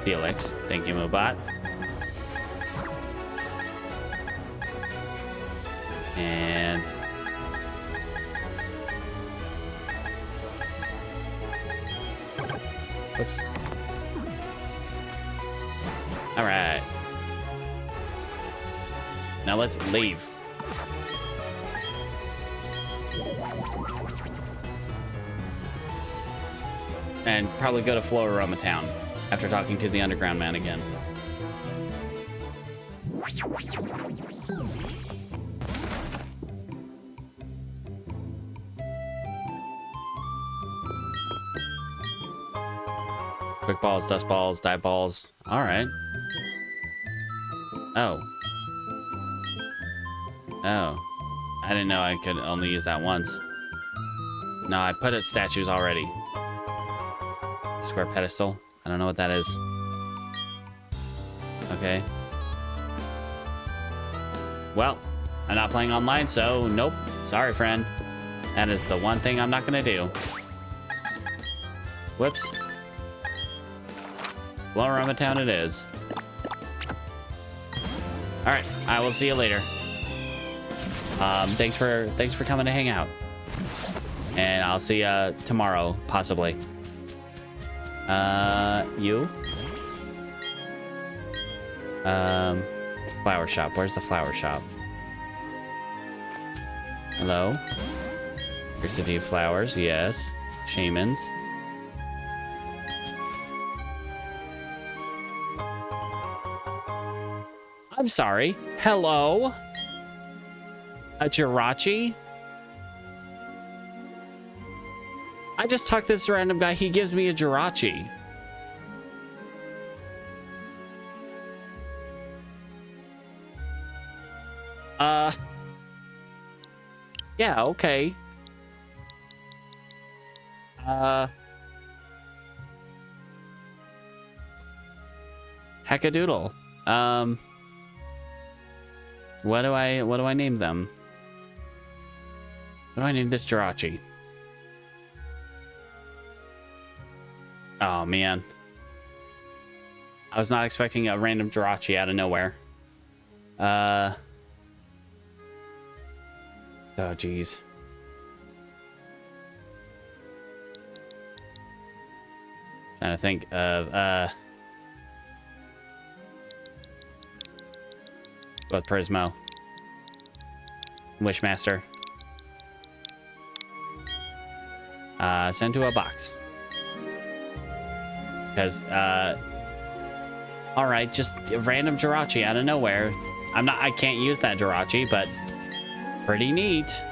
Felix. Thank you, Mobot. And whoops. All right. Now let's leave. And probably go to Floroma Town after talking to the Underground Man again. Quick balls, dust balls, dive balls. All right. Oh. Oh. I didn't know I could only use that once. No, I put up statues already. Square pedestal. I don't know what that is. Okay. Well, I'm not playing online, so nope. Sorry, friend. That is the one thing I'm not gonna do. Whoops. Floroma Town it is. All right, I will see you later. Thanks for coming to hang out, and I'll see you tomorrow, possibly. You? Flower shop. Where's the flower shop? Hello? City of Flowers, yes. Shamans. I'm sorry. Hello? A Jirachi? I just talked to this random guy. He gives me a Jirachi. Yeah, okay. Hackadoodle. What do I name them? What do I name this Jirachi? Oh man. I was not expecting a random Jirachi out of nowhere. Oh geez. Trying to think of both Prismo. Wishmaster. Send to a box. Because, alright, just a random Jirachi out of nowhere. I can't use that Jirachi, but pretty neat.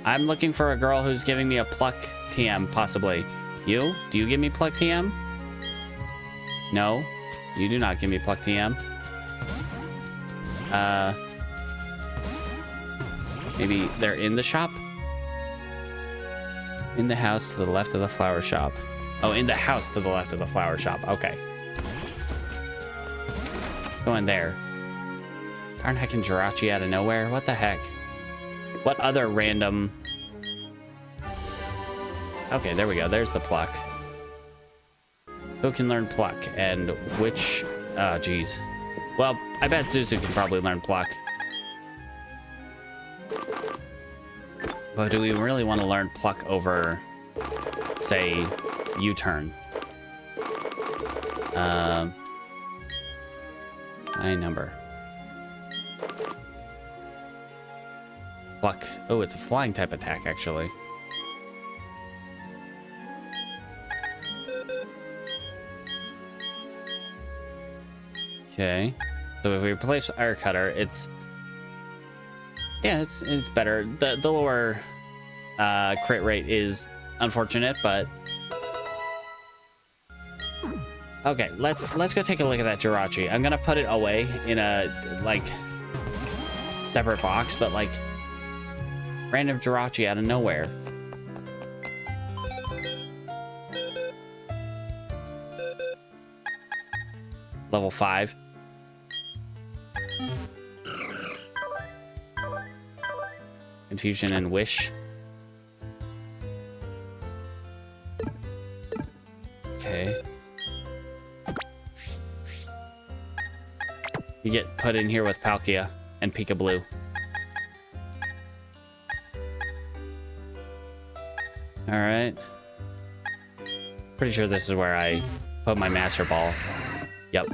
I'm looking for a girl who's giving me a Pluck TM, possibly. You? Do you give me Pluck TM? No, you do not give me Pluck TM. Maybe they're in the shop? In the house to the left of the flower shop. Oh, in the house to the left of the flower shop. Okay. Go in there. Darn heckin' Jirachi out of nowhere. What the heck? What other random... Okay, there we go. There's the Pluck. Who can learn Pluck? And which... Oh, geez. Well, I bet Zuzu can probably learn Pluck. But do we really want to learn Pluck over, say, U-Turn? My number. Pluck. Oh, it's a flying type attack, actually. Okay. So if we replace Air Cutter, it's... Yeah, it's better. The lower crit rate is unfortunate, but... Okay, let's go take a look at that Jirachi. I'm gonna put it away in a, like, separate box, but, like, random Jirachi out of nowhere. Level 5. Confusion and Wish. Okay. You get put in here with Palkia and Peekaboo. Alright. Pretty sure this is where I put my Master Ball. Yep.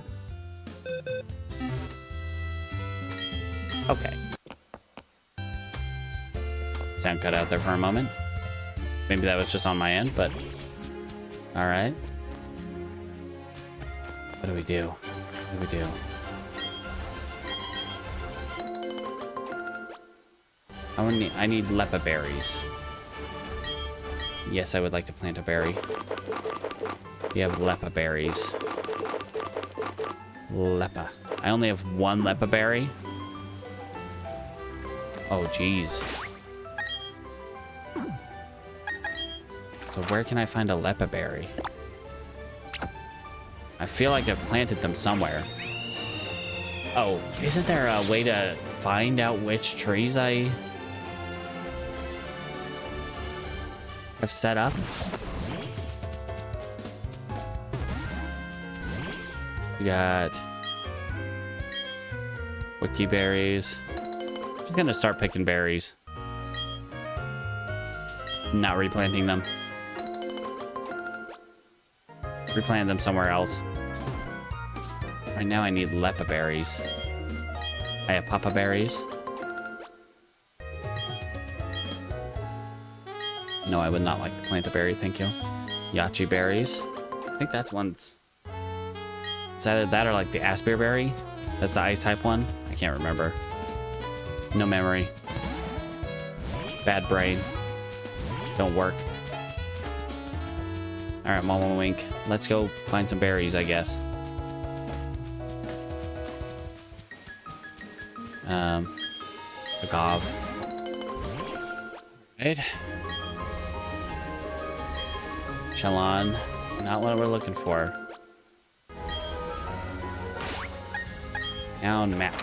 Okay. Sound cut out there for a moment. Maybe that was just on my end, but... Alright. What do we do? What do we do? I need Lepa berries. Yes, I would like to plant a berry. We have Lepa berries. Lepa. I only have one Lepa berry. Oh, jeez. So where can I find a Lepa berry? I feel like I've planted them somewhere. Oh, isn't there a way to find out which trees I have set up? We got wiki berries. Just gonna start picking berries. Not replanting them. Replant them somewhere else. Right now I need Lepa berries. I have Papa berries. No, I would not like to plant a berry, thank you. Yachi berries. I think that's one's... It's either that or like the Aspear berry. That's the ice type one. I can't remember. No memory. Bad brain. Don't work. Alright, Mama Wink. Let's go find some berries, I guess. Agave. Right. Chalon. Not what we're looking for. Now on the map.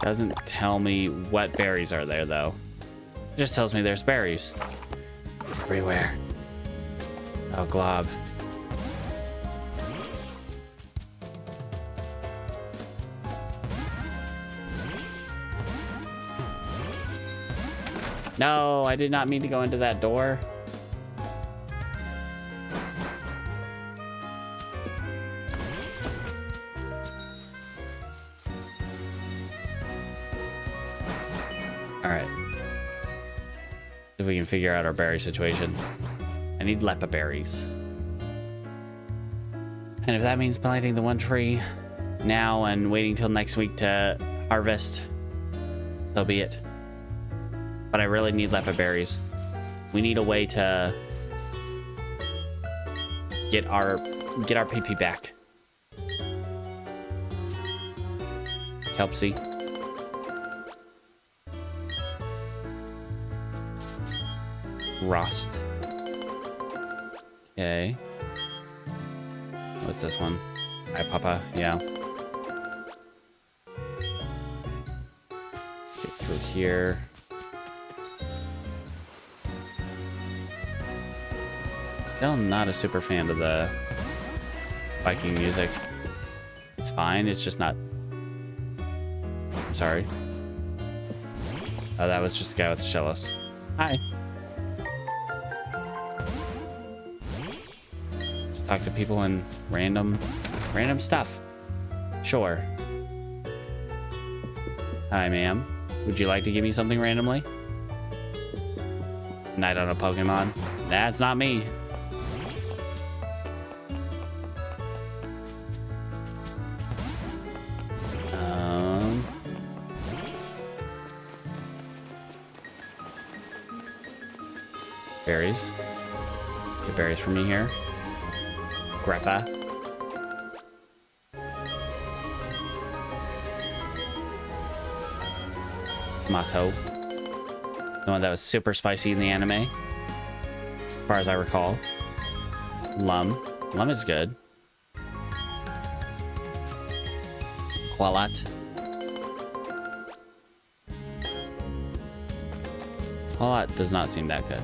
Doesn't tell me what berries are there, though. It just tells me there's berries. Everywhere. Oh, glob. No, I did not mean to go into that door. Alright. If we can figure out our berry situation. I need Lepa berries. And if that means planting the one tree now and waiting till next week to harvest, so be it. But I really need Lepa berries. We need a way to get our PP back. Kelpsy. Rust. Okay. What's this one? Hi, Papa. Yeah. Get through here. Still not a super fan of the Viking music. It's fine. It's just not. I'm sorry. Oh, that was just the guy with the shellos. Hi. Just talk to people in random stuff. Sure. Hi, ma'am. Would you like to give me something randomly? Night on a Pokemon? That's not me. Berries. Get berries for me here. Grappa. Tomato. The one that was super spicy in the anime, as far as I recall. Lum. Lum is good. Qualat. Qualat does not seem that good.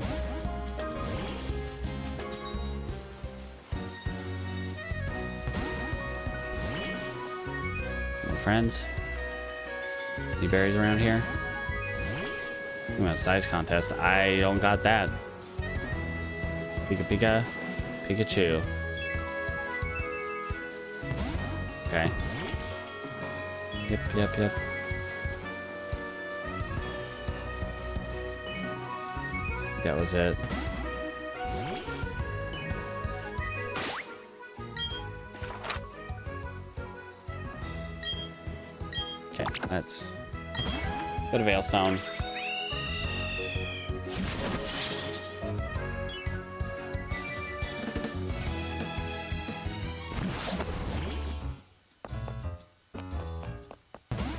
No friends. Any berries around here? A size contest. I don't got that. Pika. Pikachu. Okay. Yep. That was it. Okay, that's bit of Veilstone.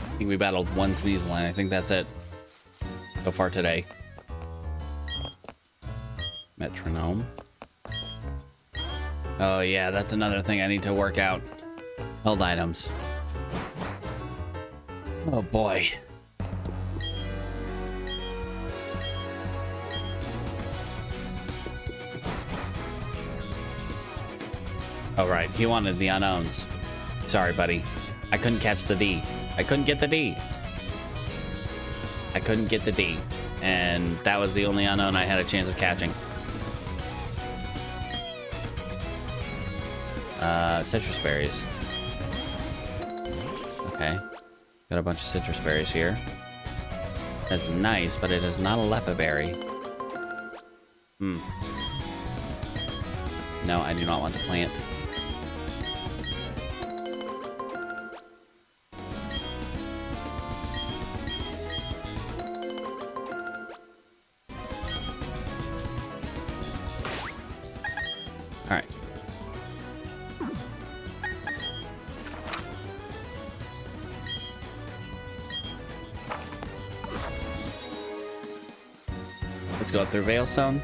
I think we battled one Sneasel. I think that's it so far today. Metronome. Oh yeah, that's another thing I need to work out. Held items. Oh boy. Oh right, he wanted the unknowns. Sorry, buddy. I couldn't catch the D. I couldn't get the D. I couldn't get the D. And that was the only unknown I had a chance of catching. Citrus berries. Okay. Got a bunch of citrus berries here. That's nice, but it is not a Lepa berry. No, I do not want to plant. Alright. Let's go through Veilstone.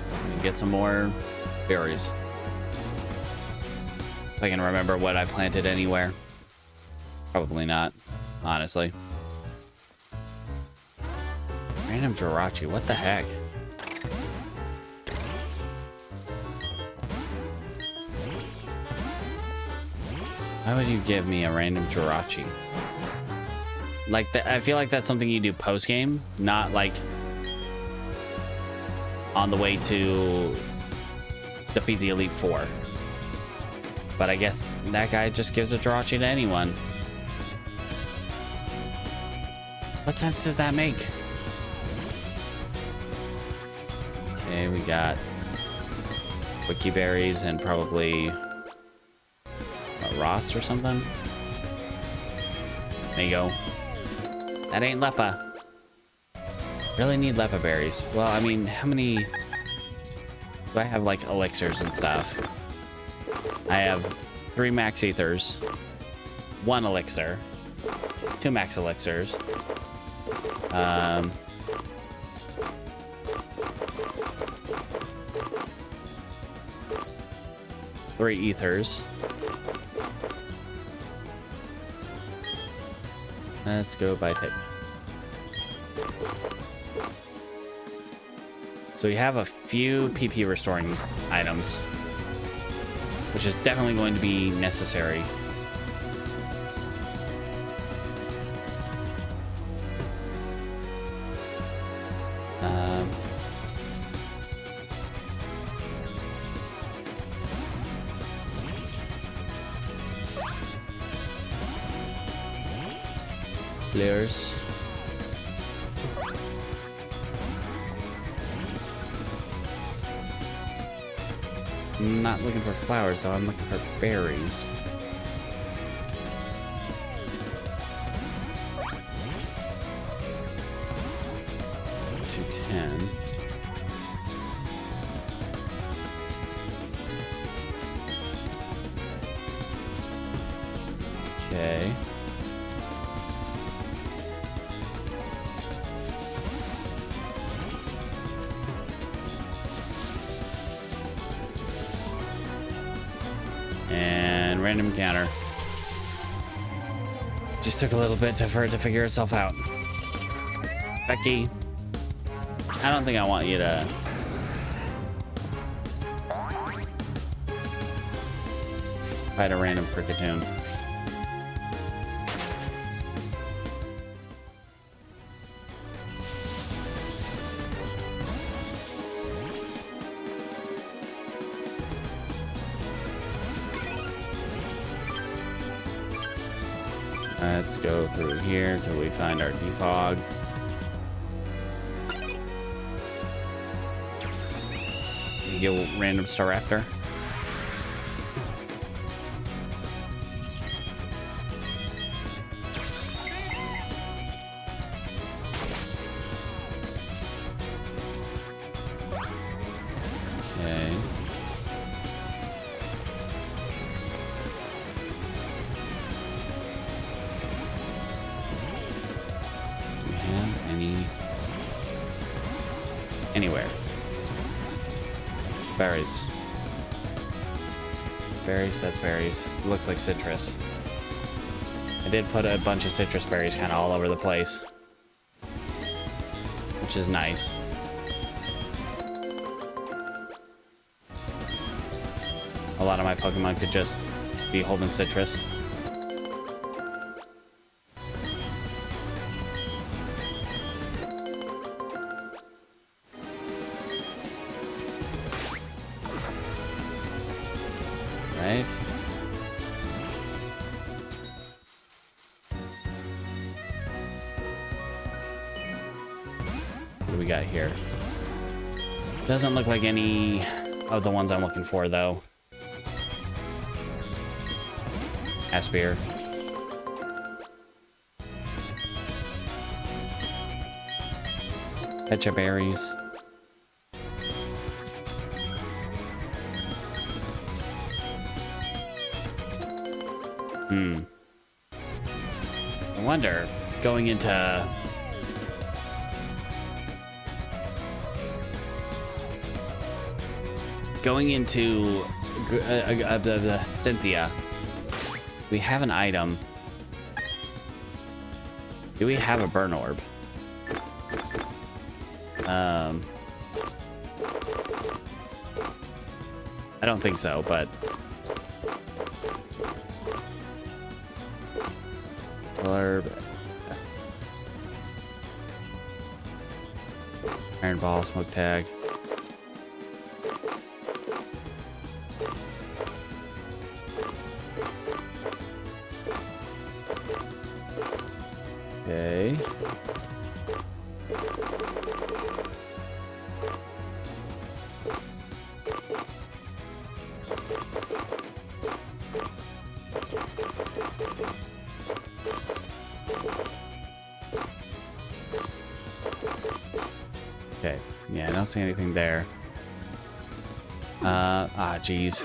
And get some more berries. If I can remember what I planted anywhere. Probably not, honestly. Random Jirachi, what the heck? Why would you give me a random Jirachi? Like, I feel like that's something you do post-game, not like on the way to defeat the Elite Four. But I guess that guy just gives a Jirachi to anyone. What sense does that make? Okay, we got Wiki Berries and probably Ross or something. There you go. That ain't Lepa. Really need Lepa berries. Well, I mean, how many do I have? Like elixirs and stuff. I have 3 max ethers, 1 elixir, 2 max elixirs, 3 ethers. Let's go by type. So we have a few PP restoring items. which is definitely going to be necessary. Players. I'm not looking for flowers, though. I'm looking for berries. $210. Okay. And random encounter. Just took a little bit for it to figure itself out. Becky, I don't think I want you to... fight a random Cricketoon. Let's go through here till we find our defog. You get a random Staraptor. Okay. Anywhere. Berries. Berries, that's berries. It looks like citrus. I did put a bunch of citrus berries kind of all over the place, which is nice. A lot of my Pokemon could just be holding citrus. Right? What do we got here? Doesn't look like any of the ones I'm looking for, though. Aspir. Pecha berries. I wonder, going into... the Cynthia, we have an item. Do we have a burn orb? I don't think so, but... Orb. Iron ball, smoke tag. Okay. Okay, yeah, I don't see anything there. Geez.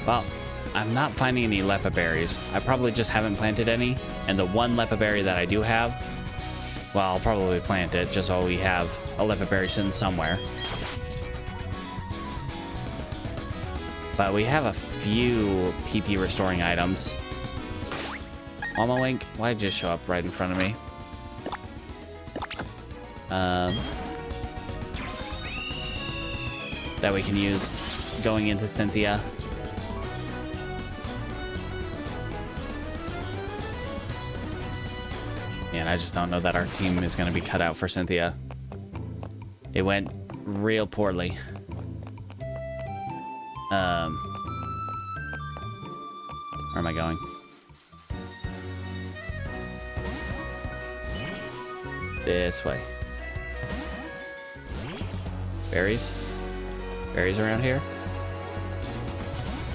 Well, I'm not finding any Lepa berries. I probably just haven't planted any, and the one Lepa berry that I do have, well, I'll probably plant it just so we have a Lepa berry sitting somewhere. But we have a few PP restoring items. Link, why'd you just show up right in front of me? That we can use going into Cynthia. Man, I just don't know that our team is going to be cut out for Cynthia. It went real poorly. Where am I going? This way. Berries? Berries around here?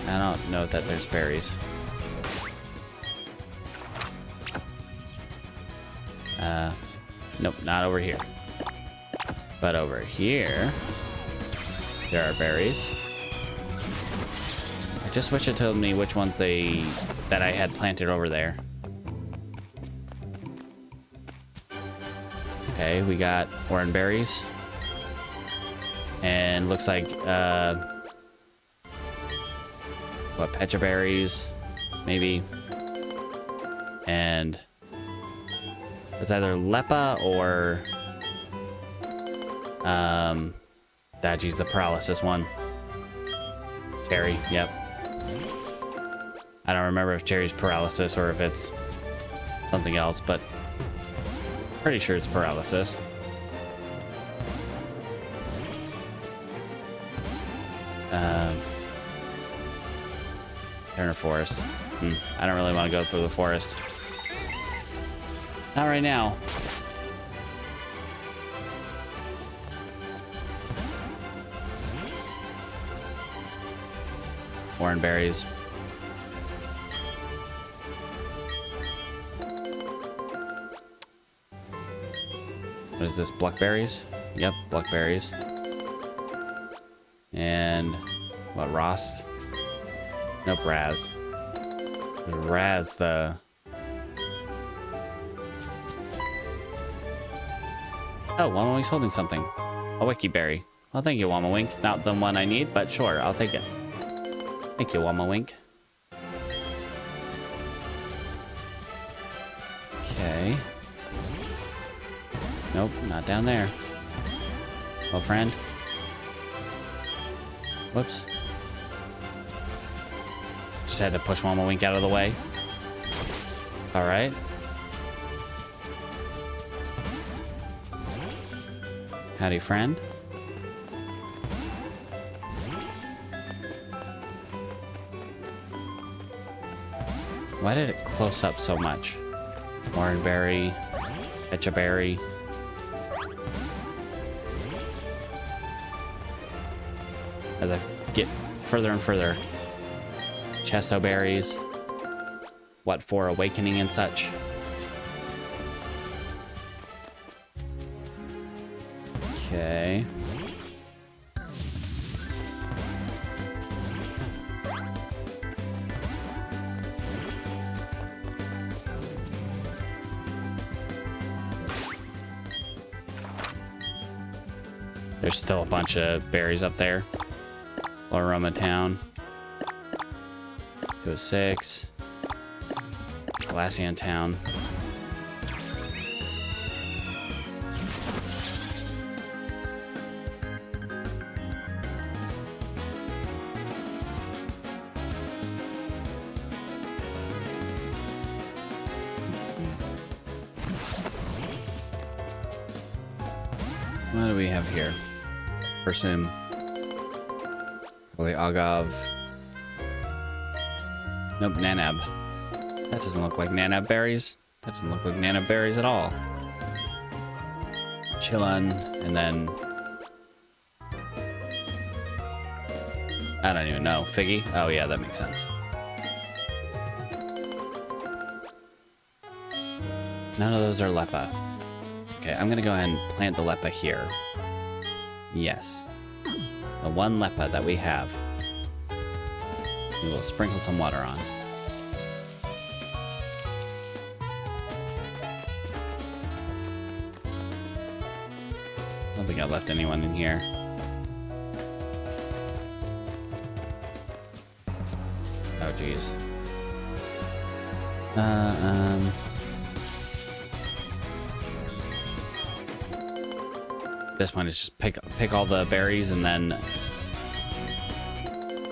I don't know that there's berries. Nope, not over here. But over here, there are berries. I just wish it told me which ones that I had planted over there. Okay, we got orange berries. And looks like, what, pecha berries, maybe. And it's either lepa or, geez, the paralysis one. Cherry, yep. I don't remember if cherry's paralysis or if it's something else, but pretty sure it's paralysis. Turner Forest. I don't really want to go through the forest. Not right now. Orange berries. What is this? Blackberries? Yep, blackberries. And what, Ross? Nope, Raz. Raz, the... Oh, Wamawink's holding something. A wiki berry. Well, thank you, Wamawink. Not the one I need, but sure, I'll take it. Thank you, Wamawink. Okay. Nope, not down there. Well, friend. Whoops. Just had to push Wamawink out of the way. Alright. Howdy, friend. Why did it close up so much? Orange berry, pecha berry. As I get further and further. Chesto berries. What for awakening and such? Okay. There's still a bunch of berries up there. Aroma Town. 206. Glacian Town. What do we have here? Persim. Holy Agave. Nope, Nanab. That doesn't look like Nanab berries. That doesn't look like Nanab berries at all. Chillin, and then... I don't even know. Figgy? Oh yeah, that makes sense. None of those are Lepa. Okay, I'm gonna go ahead and plant the Lepa here. Yes. The one Lepa that we have. We will sprinkle some water on. I don't think I left anyone in here. Oh, geez. This one is just pick all the berries and then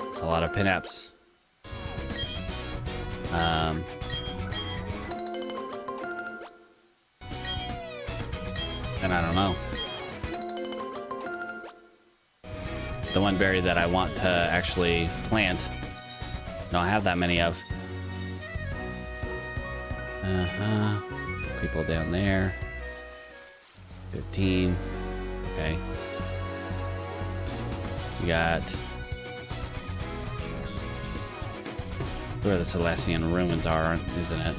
it's a lot of pinups. And I don't know. The one berry that I want to actually plant, I don't have that many of. People down there. 15. Okay. You got where the Celestian ruins are, isn't it?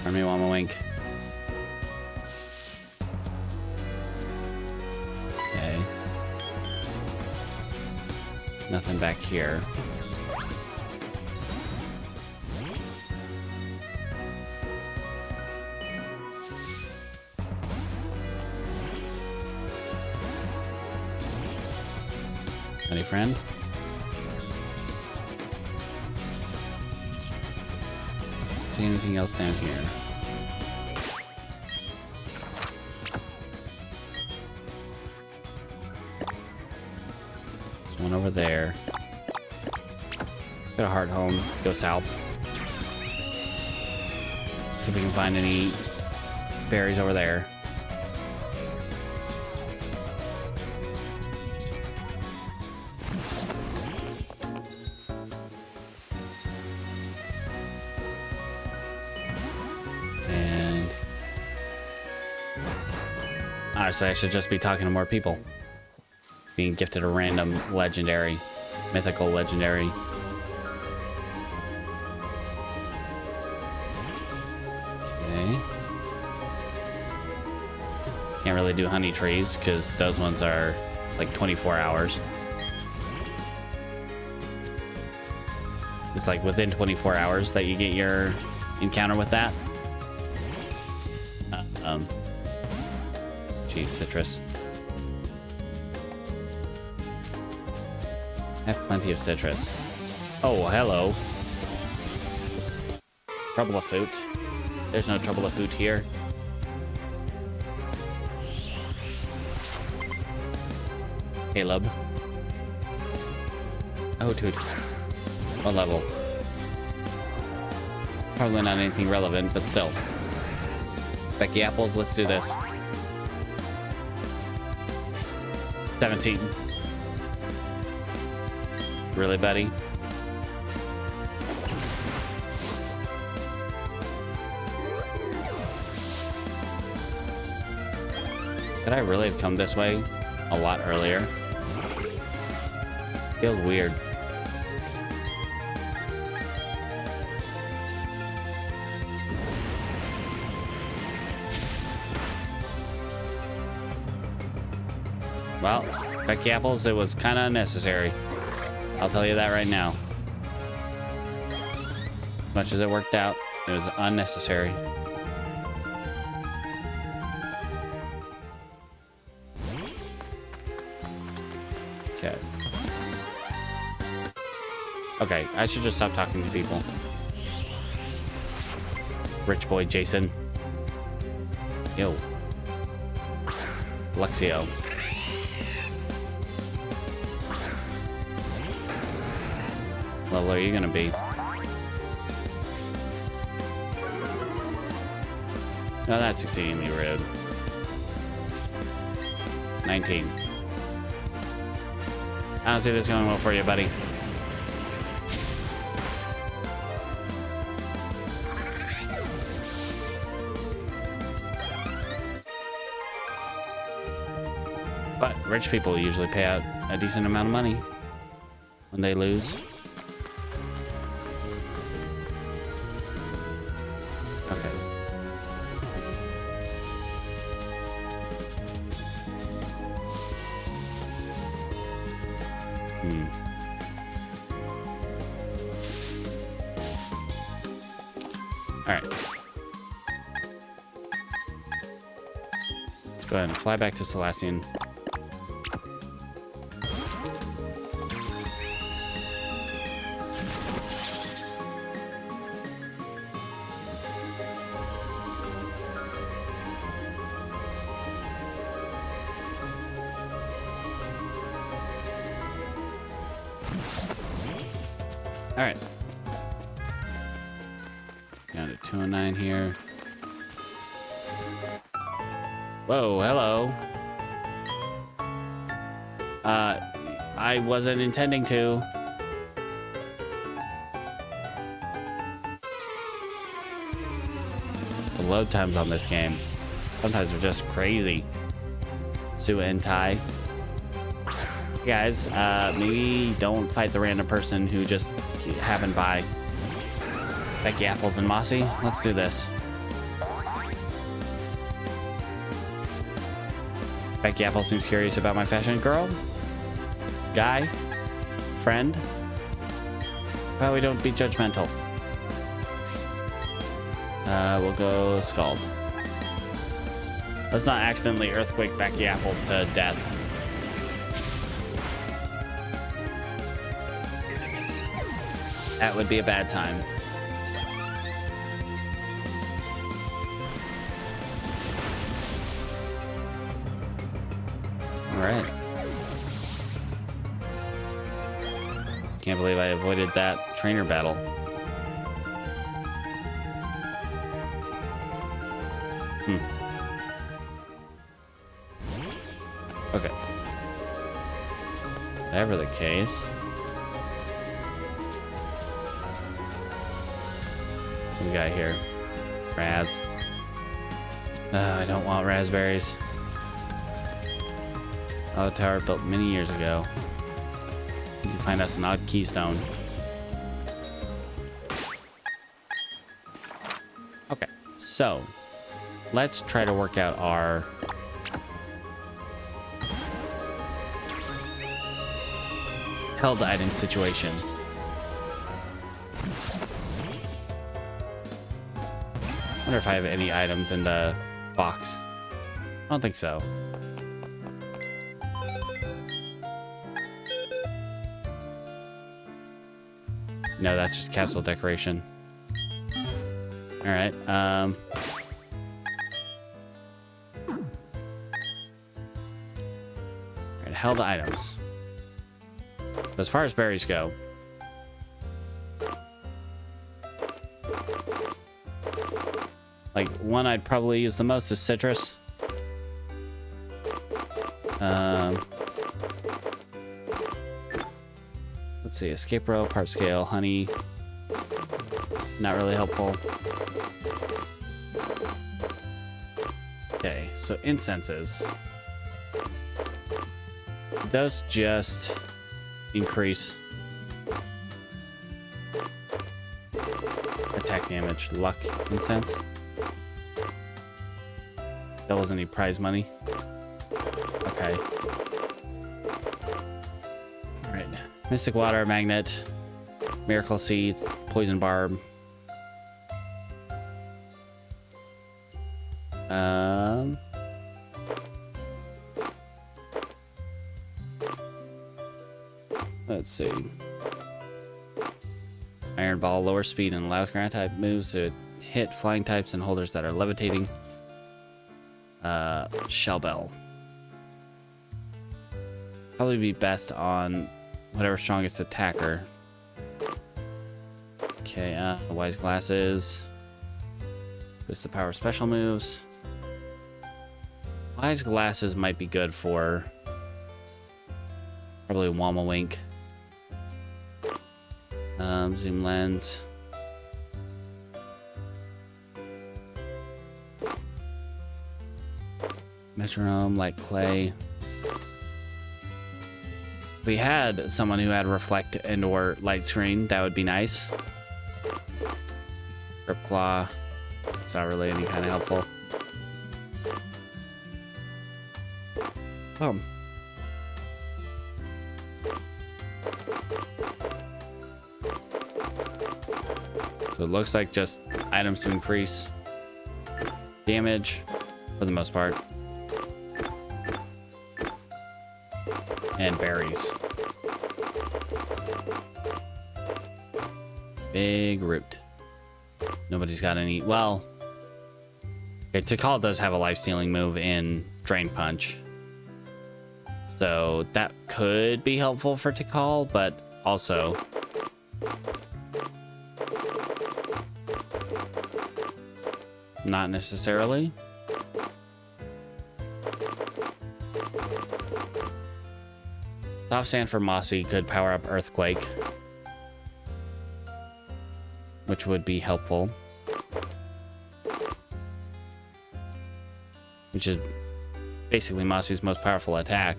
Turn me one wink. Okay. Nothing back here. Any friend? See anything else down here? There's one over there. Got a heart home. Go south. See if we can find any berries over there. Honestly, I should just be talking to more people. Being gifted a random legendary, mythical legendary. Okay. Can't really do honey trees because those ones are like 24 hours. It's like within 24 hours that you get your encounter with that. Geez, citrus. I have plenty of citrus. Oh, hello. Trouble afoot. There's no trouble afoot here. Caleb. Oh, dude. What level? Probably not anything relevant, but still. Becky apples, let's do this. 17. Really, buddy? Could I really have come this way a lot earlier? Feels weird. Well, Becky apples, it was kind of unnecessary. I'll tell you that right now. As much as it worked out, it was unnecessary. Okay. Okay, I should just stop talking to people. Rich boy Jason. Yo. Luxio. Level are you gonna be? No, that's exceedingly rude. 19. I don't see this going well for you, buddy. But rich people usually pay out a decent amount of money when they lose. Okay. All right. Let's go ahead and fly back to Celestian. All right. 209 here. Whoa, hello. I wasn't intending to. The load times on this game sometimes are just crazy. Sue and Ty. Guys, maybe don't fight the random person who just happened by. Becky Apples and Mossy, let's do this. Becky Apple seems curious about my fashion. Girl? Guy? Friend? Well, we don't be judgmental. We'll go Scald. Let's not accidentally earthquake Becky Apples to death. That would be a bad time. All right. Can't believe I avoided that trainer battle. Okay. Whatever the case. What we got here? Raz. I don't want raspberries. Oh, tower built many years ago. Need to find us an odd keystone. Okay, so let's try to work out our held item situation. Wonder if I have any items in the box. I don't think so. No, that's just capsule decoration. All right. All right, held items. As far as berries go, like one I'd probably use the most is citrus. Let's see, escape row, part scale, honey. Not really helpful. Okay, so incenses. Those just increase attack damage. Luck incense. That wasn't any prize money. Okay. Alright. Mystic Water, Magnet, Miracle Seeds, Poison Barb. Let's see. Iron Ball, lower speed and allows ground type moves to hit flying types and holders that are levitating. Shell Bell. Probably be best on whatever strongest attacker. Okay, Wise Glasses. Boost the power of special moves. Wise Glasses might be good for probably Wama Wink. Zoom Lens. Metronome, like clay. If we had someone who had reflect and or light screen, that would be nice. Grip Claw. It's not really any kind of helpful. Oh. So it looks like just items to increase damage for the most part. And berries. Big root. Nobody's got any. Well, okay, Tikal does have a life-stealing move in Drain Punch. So that could be helpful for Tikal, but also Not necessarily. Soft Sand for Mossy could power up Earthquake, which would be helpful. Which is basically Mossy's most powerful attack.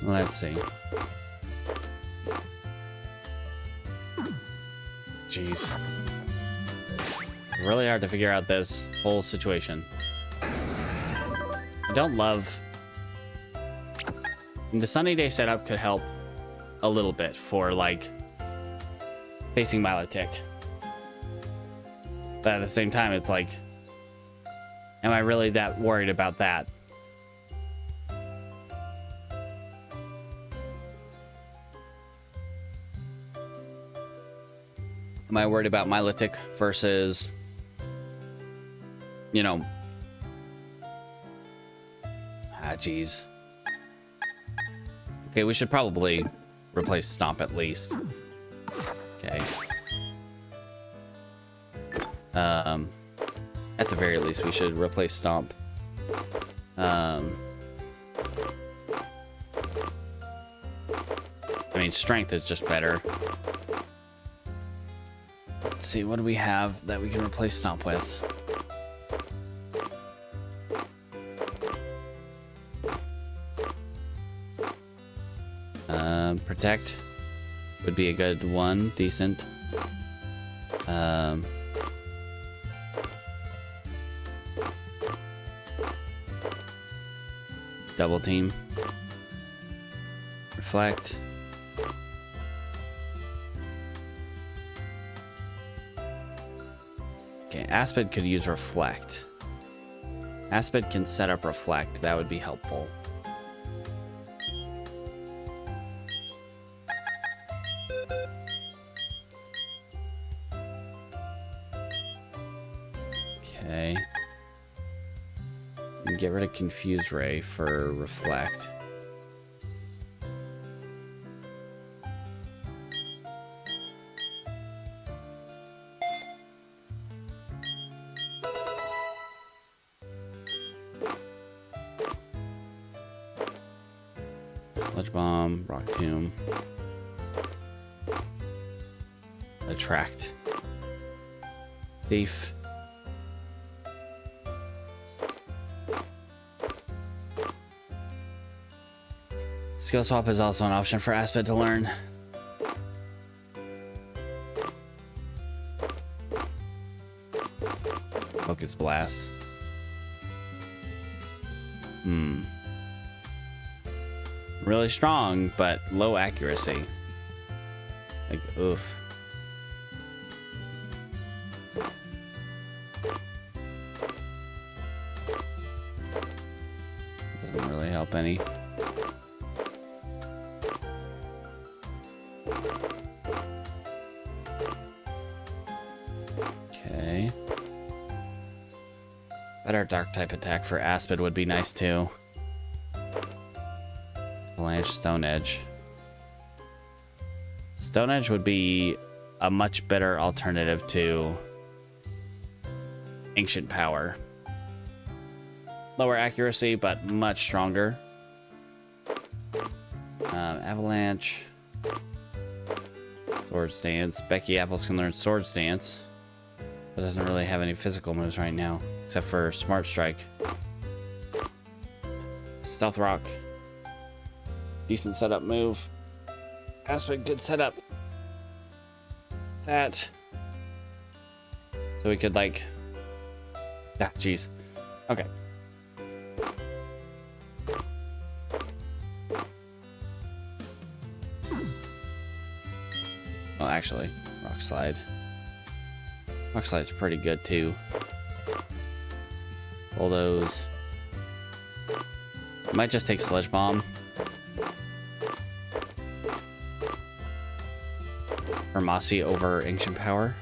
Let's see. Jeez. Really hard to figure out this whole situation. I don't love... The Sunny Day setup could help a little bit for, like, facing Milotic. But at the same time, it's like, am I really that worried about that? Am I worried about Milotic versus, you know... Jeez. Okay, we should probably replace Stomp at least. Okay. At the very least, we should replace Stomp. I mean, Strength is just better. Let's see, what do we have that we can replace Stomp with? Protect would be a good one, decent. Double Team. Reflect. Okay, Aspid could use Reflect. Aspid can set up Reflect. That would be helpful. Okay. And get rid of Confuse Ray for Reflect. Sludge Bomb, Rock Tomb. Attract. Thief. Skill Swap is also an option for Aspid to learn. Focus Blast. Really strong, but low accuracy. Like, oof. Doesn't really help any. Okay. Better dark type attack for Aspid would be nice too. Avalanche, Stone Edge. Stone Edge would be a much better alternative to Ancient Power. Lower accuracy, but much stronger. Avalanche. Sword Stance. Becky Apples can learn Sword Stance, but doesn't really have any physical moves right now, except for Smart Strike. Stealth Rock. Decent setup move. Aspid, good setup. That. So we could, like... Ah, jeez. Okay. Well, actually, Rock Slide. Rock Slide's pretty good, too. Bulldoze. Might just take Sludge Bomb. Or Mossy over Ancient Power.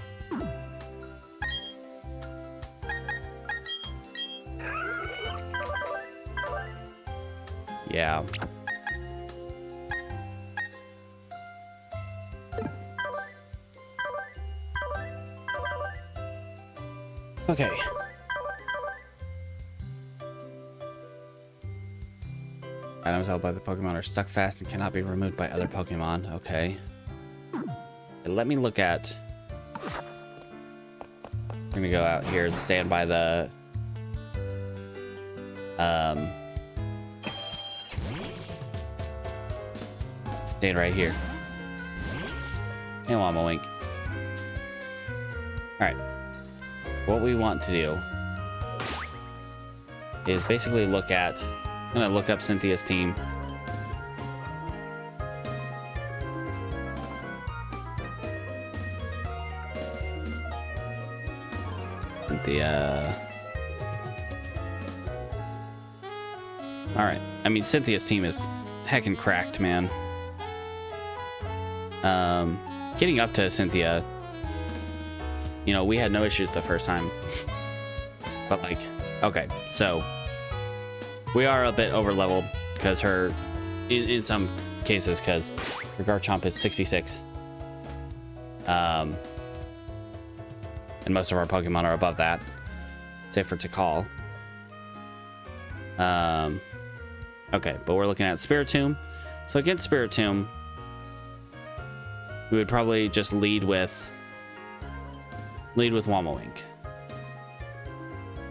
out. Okay. Items held by the Pokemon are stuck fast and cannot be removed by other Pokemon. Okay. And let me look at... I'm gonna go out here and stand by the... Stand right here. And Wamawink. Alright. What we want to do is basically look at... I'm gonna look up Cynthia's team. Cynthia. Alright. I mean, Cynthia's team is heckin' cracked, man. Getting up to Cynthia, you know, we had no issues the first time. But, like, okay, so we are a bit over leveled because her, in some cases, because her Garchomp is 66. And most of our Pokemon are above that, save for Tikal. Okay, but we're looking at Spiritomb. So against Spiritomb, we would probably just lead with Wamawink.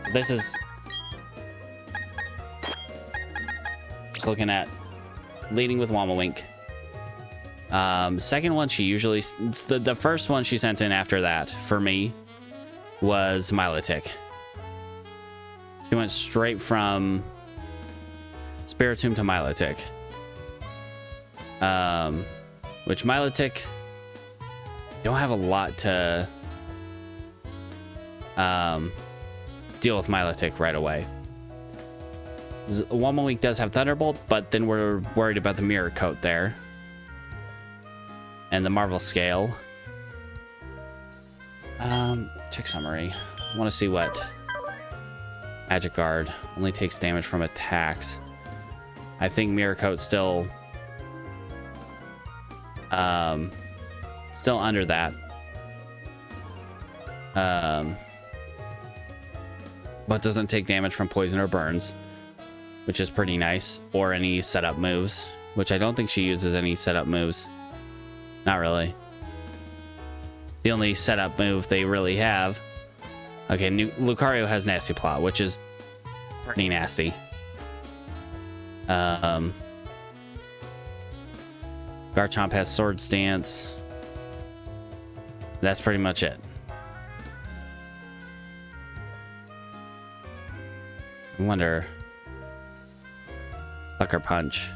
So this is just looking at leading with Wamawink. Second one, she usually the first one she sent in after that for me was Milotic. She went straight from Spiritomb to Milotic. Which Milotic don't have a lot to deal with Milotic right away. Wamawink does have Thunderbolt, but then we're worried about the Mirror Coat there. And the Marvel Scale. Check summary. I want to see what Magic Guard only takes damage from attacks. I think Mirror Coat still under that. But doesn't take damage from poison or burns, which is pretty nice, or any setup moves, which I don't think she uses any setup moves. Not really. The only setup move they really have. Okay, Lucario has Nasty Plot, which is pretty nasty. Garchomp has Swords Dance. That's pretty much it. I wonder. Sucker Punch.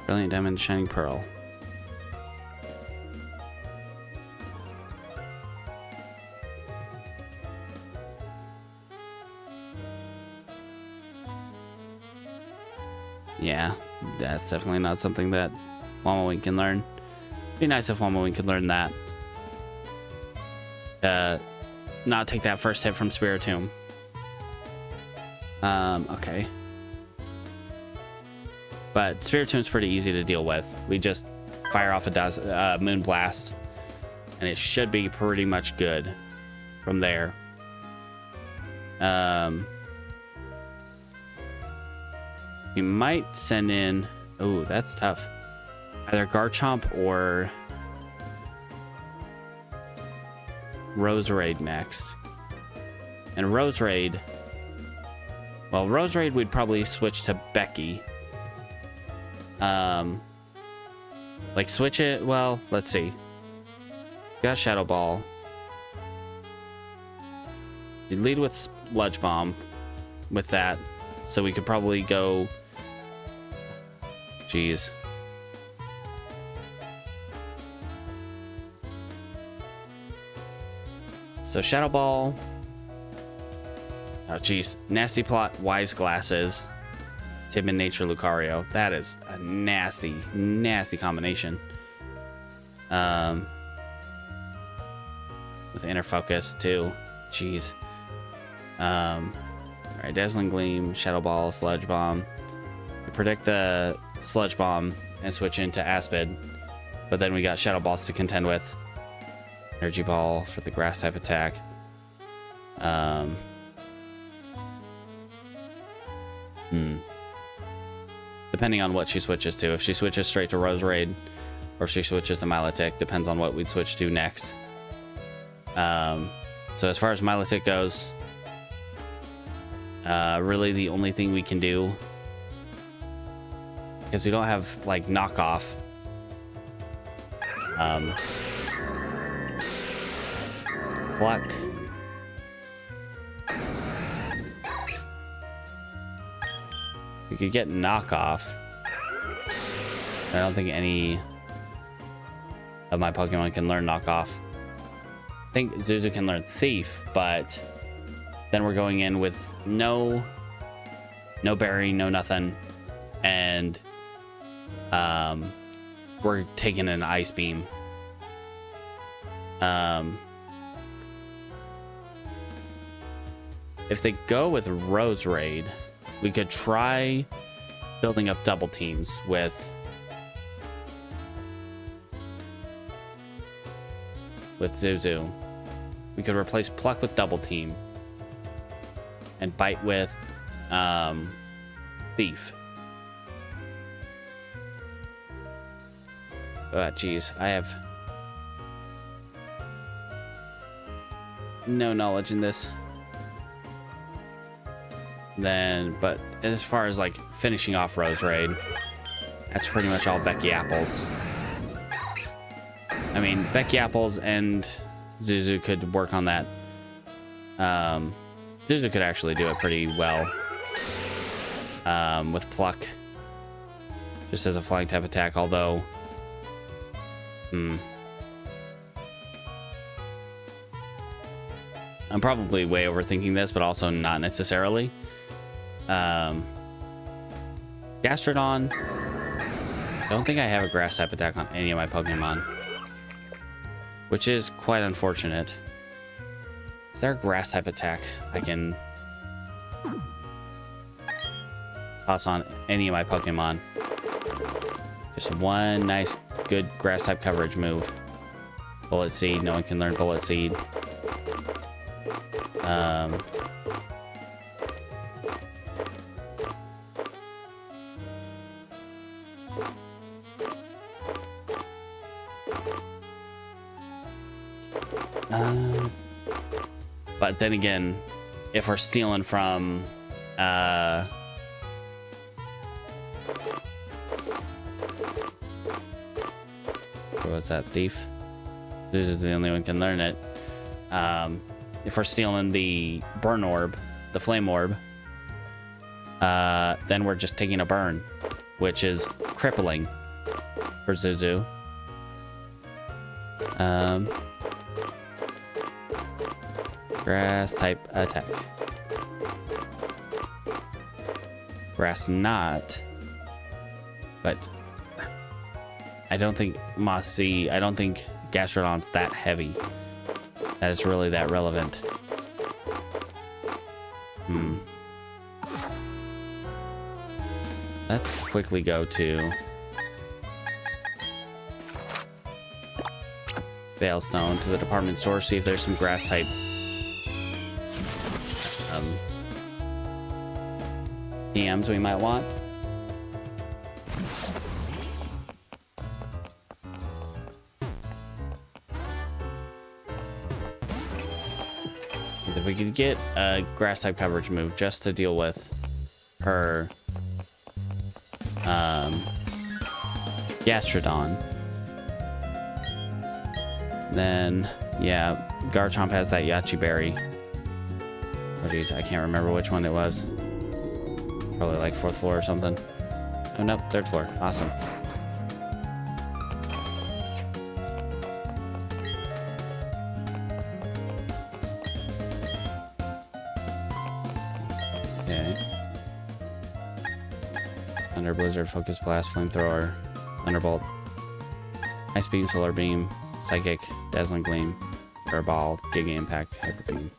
Brilliant Diamond, Shining Pearl. Yeah, that's definitely not something that Wamawink can learn. Be nice if Wamawink could learn that. Not take that first hit from Spiritomb. Okay. But Spiritomb's pretty easy to deal with. We just fire off a Moon Blast, and it should be pretty much good from there. You might send in... Oh, that's tough. Either Garchomp or Roserade next. And Roserade... Well, Roserade we'd probably switch to Becky. Like switch it... Well, let's see. Got Shadow Ball. You lead with Sludge Bomb with that. So we could probably go... Jeez. So Shadow Ball. Oh, jeez. Nasty Plot, Wise Glasses. Timid Nature, Lucario. That is a nasty, nasty combination. with inner focus too. Jeez. All right, Dazzling Gleam, Shadow Ball, Sludge Bomb. We predict the Sludge Bomb and switch into Aspid, but then we got Shadow Balls to contend with. Energy Ball for the grass type attack. Depending on what she switches to. If she switches straight to Roserade, or if she switches to Milotic, depends on what we'd switch to next. So as far as Milotic goes, really the only thing we can do, because we don't have like knockoff. Pluck. We could get knockoff. I don't think any of my Pokemon can learn knockoff. I think Zuzu can learn thief, but then we're going in with no berry, no nothing, and we're taking an ice beam. If they go with Roserade, we could try building up double teams with Zuzu. We could replace Pluck with double team and Bite with Thief. Oh, geez, I have no knowledge in this. Then, but as far as like finishing off Roserade, that's pretty much all Becky Apples. I mean, Becky Apples and Zuzu could work on that. Zuzu could actually do it pretty well with Pluck, just as a flying type attack, although I'm probably way overthinking this, but also not necessarily. Gastrodon, I don't think I have a grass type attack on any of my Pokemon, which is quite unfortunate. Is there a grass type attack I can toss on any of my Pokemon? Just one nice, good grass type coverage move. Bullet Seed, no one can learn Bullet Seed. But then again, if we're stealing from what was that, Thief? This is the only one can learn it. If we're stealing the Burn Orb, the Flame Orb, then we're just taking a burn, which is crippling for Zuzu. Grass type attack. Grass not. But I don't think Gastrodon's that heavy. That is really that relevant. Let's quickly go to Veilstone, to the department store, see if there's some grass type TMs we might want. If we could get a grass type coverage move just to deal with her Gastrodon, then yeah, Garchomp has that Yachi Berry. Oh geez, I can't remember which one it was. Probably like 4th floor or something. Oh no, 3rd floor. Awesome. Okay. Thunder, Blizzard, Focus Blast, Flamethrower, Thunderbolt, Ice Beam, Solar Beam, Psychic, Dazzling Gleam, Or ball, Giga Impact, Hyper Beam.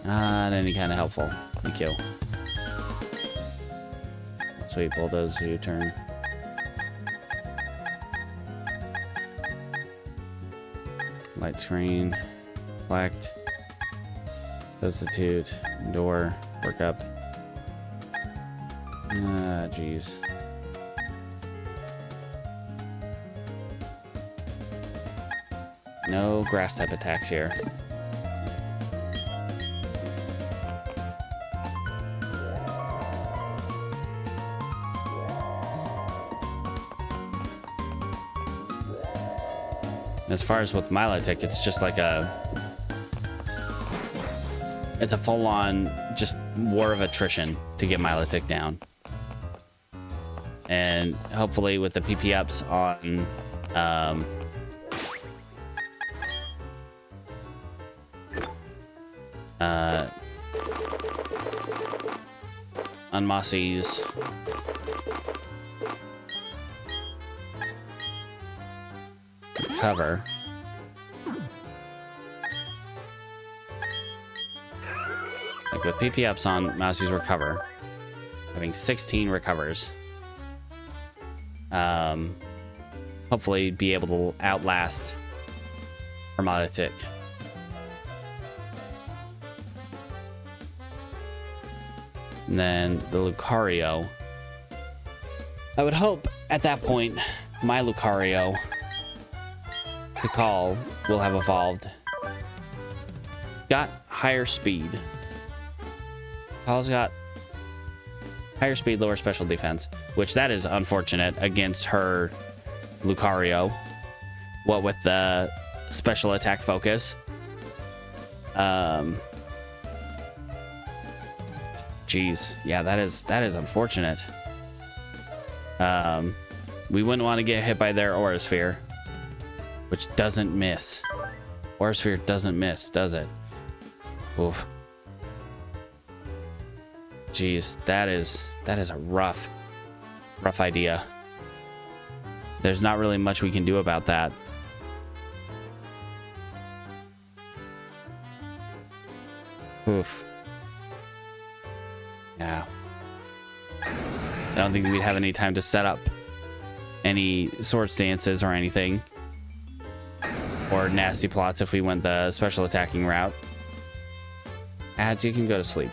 Not any kind of helpful. Thank you. Sweet Bulldoze, your turn. Light Screen, Reflect, Substitute, Endure, Work Up. Ah, jeez. No grass type attacks here. As far as with Milotic, it's just like it's a full-on just war of attrition to get Milotic down. And hopefully with the PP ups on Mossy's cover. Like with PP ups on Mousy's recover, having 16 recovers. Hopefully be able to outlast Milotic. And then the Lucario. I would hope at that point my Lucario to call will have evolved. It's got higher speed. Call's got higher speed, lower special defense, which that is unfortunate against her Lucario. What with the special attack focus. Jeez, yeah, that is unfortunate. We wouldn't want to get hit by their Aura Sphere, which doesn't miss. Aura Sphere doesn't miss, does it? Oof. Jeez, that is a rough idea. There's not really much we can do about that. Oof. Yeah. I don't think we'd have any time to set up any Swords Dances or anything. Or nasty plots if we went the special attacking route. Ads, you can go to sleep.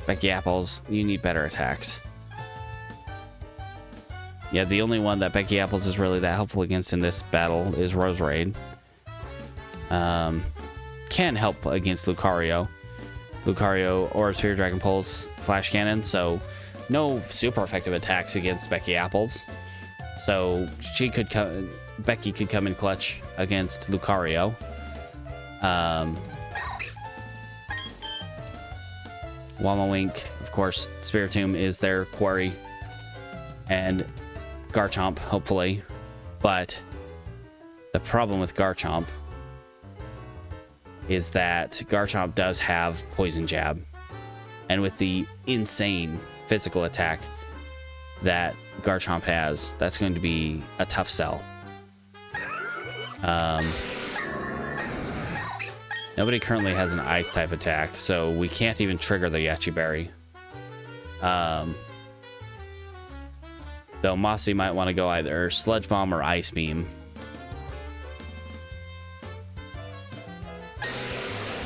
Becky Apples, you need better attacks. Yeah, the only one that Becky Apples is really that helpful against in this battle is Roserade. Can help against Lucario. Lucario, Aura Sphere, Dragon Pulse, Flash Cannon, so no super effective attacks against Becky Apples. So Becky could come in clutch against Lucario. Wamawink, of course, Spiritomb is their quarry. And Garchomp, hopefully. But the problem with Garchomp is that Garchomp does have Poison Jab. And with the insane physical attack that Garchomp has, that's going to be a tough sell. Nobody currently has an ice type attack, so we can't even trigger the Yachi Berry. Though Mossy might want to go either Sludge Bomb or Ice Beam.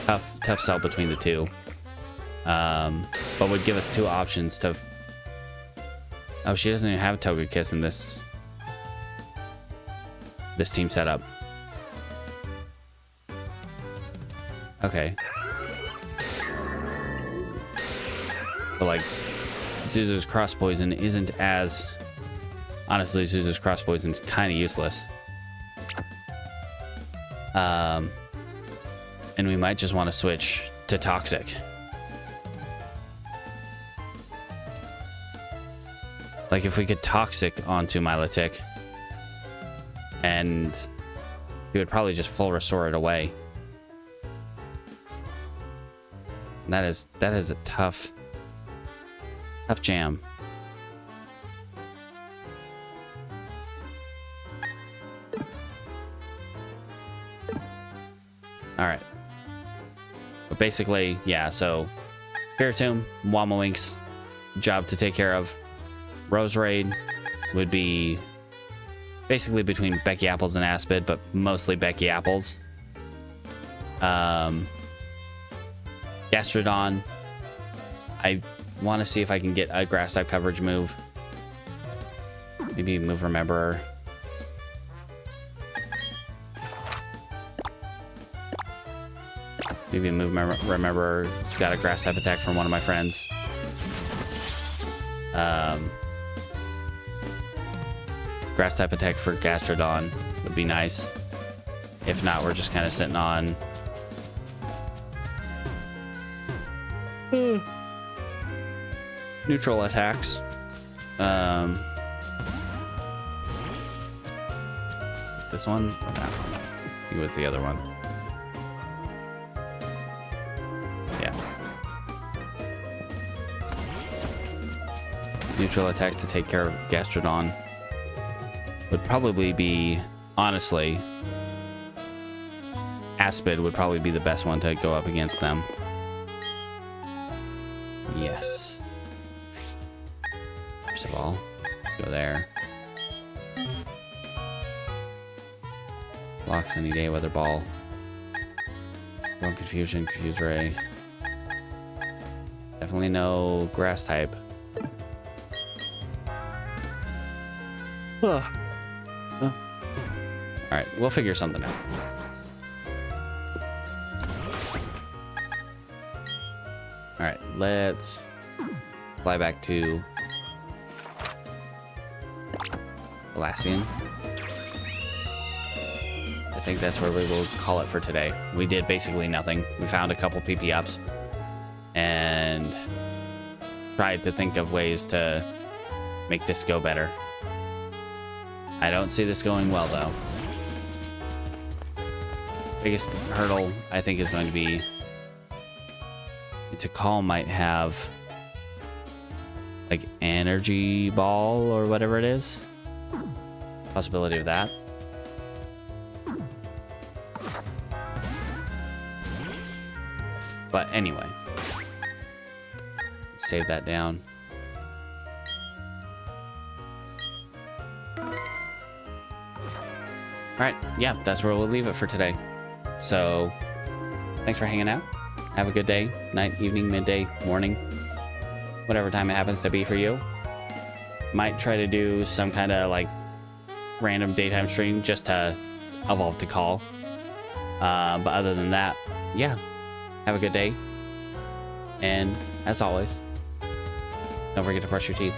Tough sell between the two. But would give us two options to... Oh, she doesn't even have Togekiss in this team setup. Okay. But like, Zuzu's Cross Poison isn't as... Honestly, Zuzu's Cross Poison is kind of useless. And we might just want to switch to Toxic. Like if we could Toxic onto Milotic, and he would probably just full restore it away. That is a tough jam. All right. But basically, yeah, so Spiritomb, Wamawink's job to take care of. Roserade would be basically between Becky Apples and Aspid, but mostly Becky Apples. Gastrodon, I want to see if I can get a grass type coverage move. Maybe move Rememberer. Maybe move Rememberer. It's got a grass type attack from one of my friends. Grass type attack for Gastrodon would be nice. If not, we're just kind of sitting on neutral attacks. This one or that one? He was the other one. Yeah. Neutral attacks to take care of Gastrodon would probably be, honestly, Aspid would probably be the best one to go up against them. Yes. First of all, let's go there. Blocks any day, Weather Ball. One Confusion, Confuse Ray. Definitely no grass type. Alright, we'll figure something out. Alright, let's fly back to Elassian. I think that's where we will call it for today. We did basically nothing. We found a couple PP ups and tried to think of ways to make this go better. I don't see this going well, though. Biggest hurdle, I think, is going to be Tikal might have like Energy Ball or whatever it is. Possibility of that. But anyway, let's save that down. All right, yeah, that's where we'll leave it for today. So, thanks for hanging out. Have a good day, night, evening, midday, morning, whatever time it happens to be for you. Might try to do some kind of like random daytime stream just to evolve to call. But other than that, yeah, have a good day. And as always, don't forget to brush your teeth.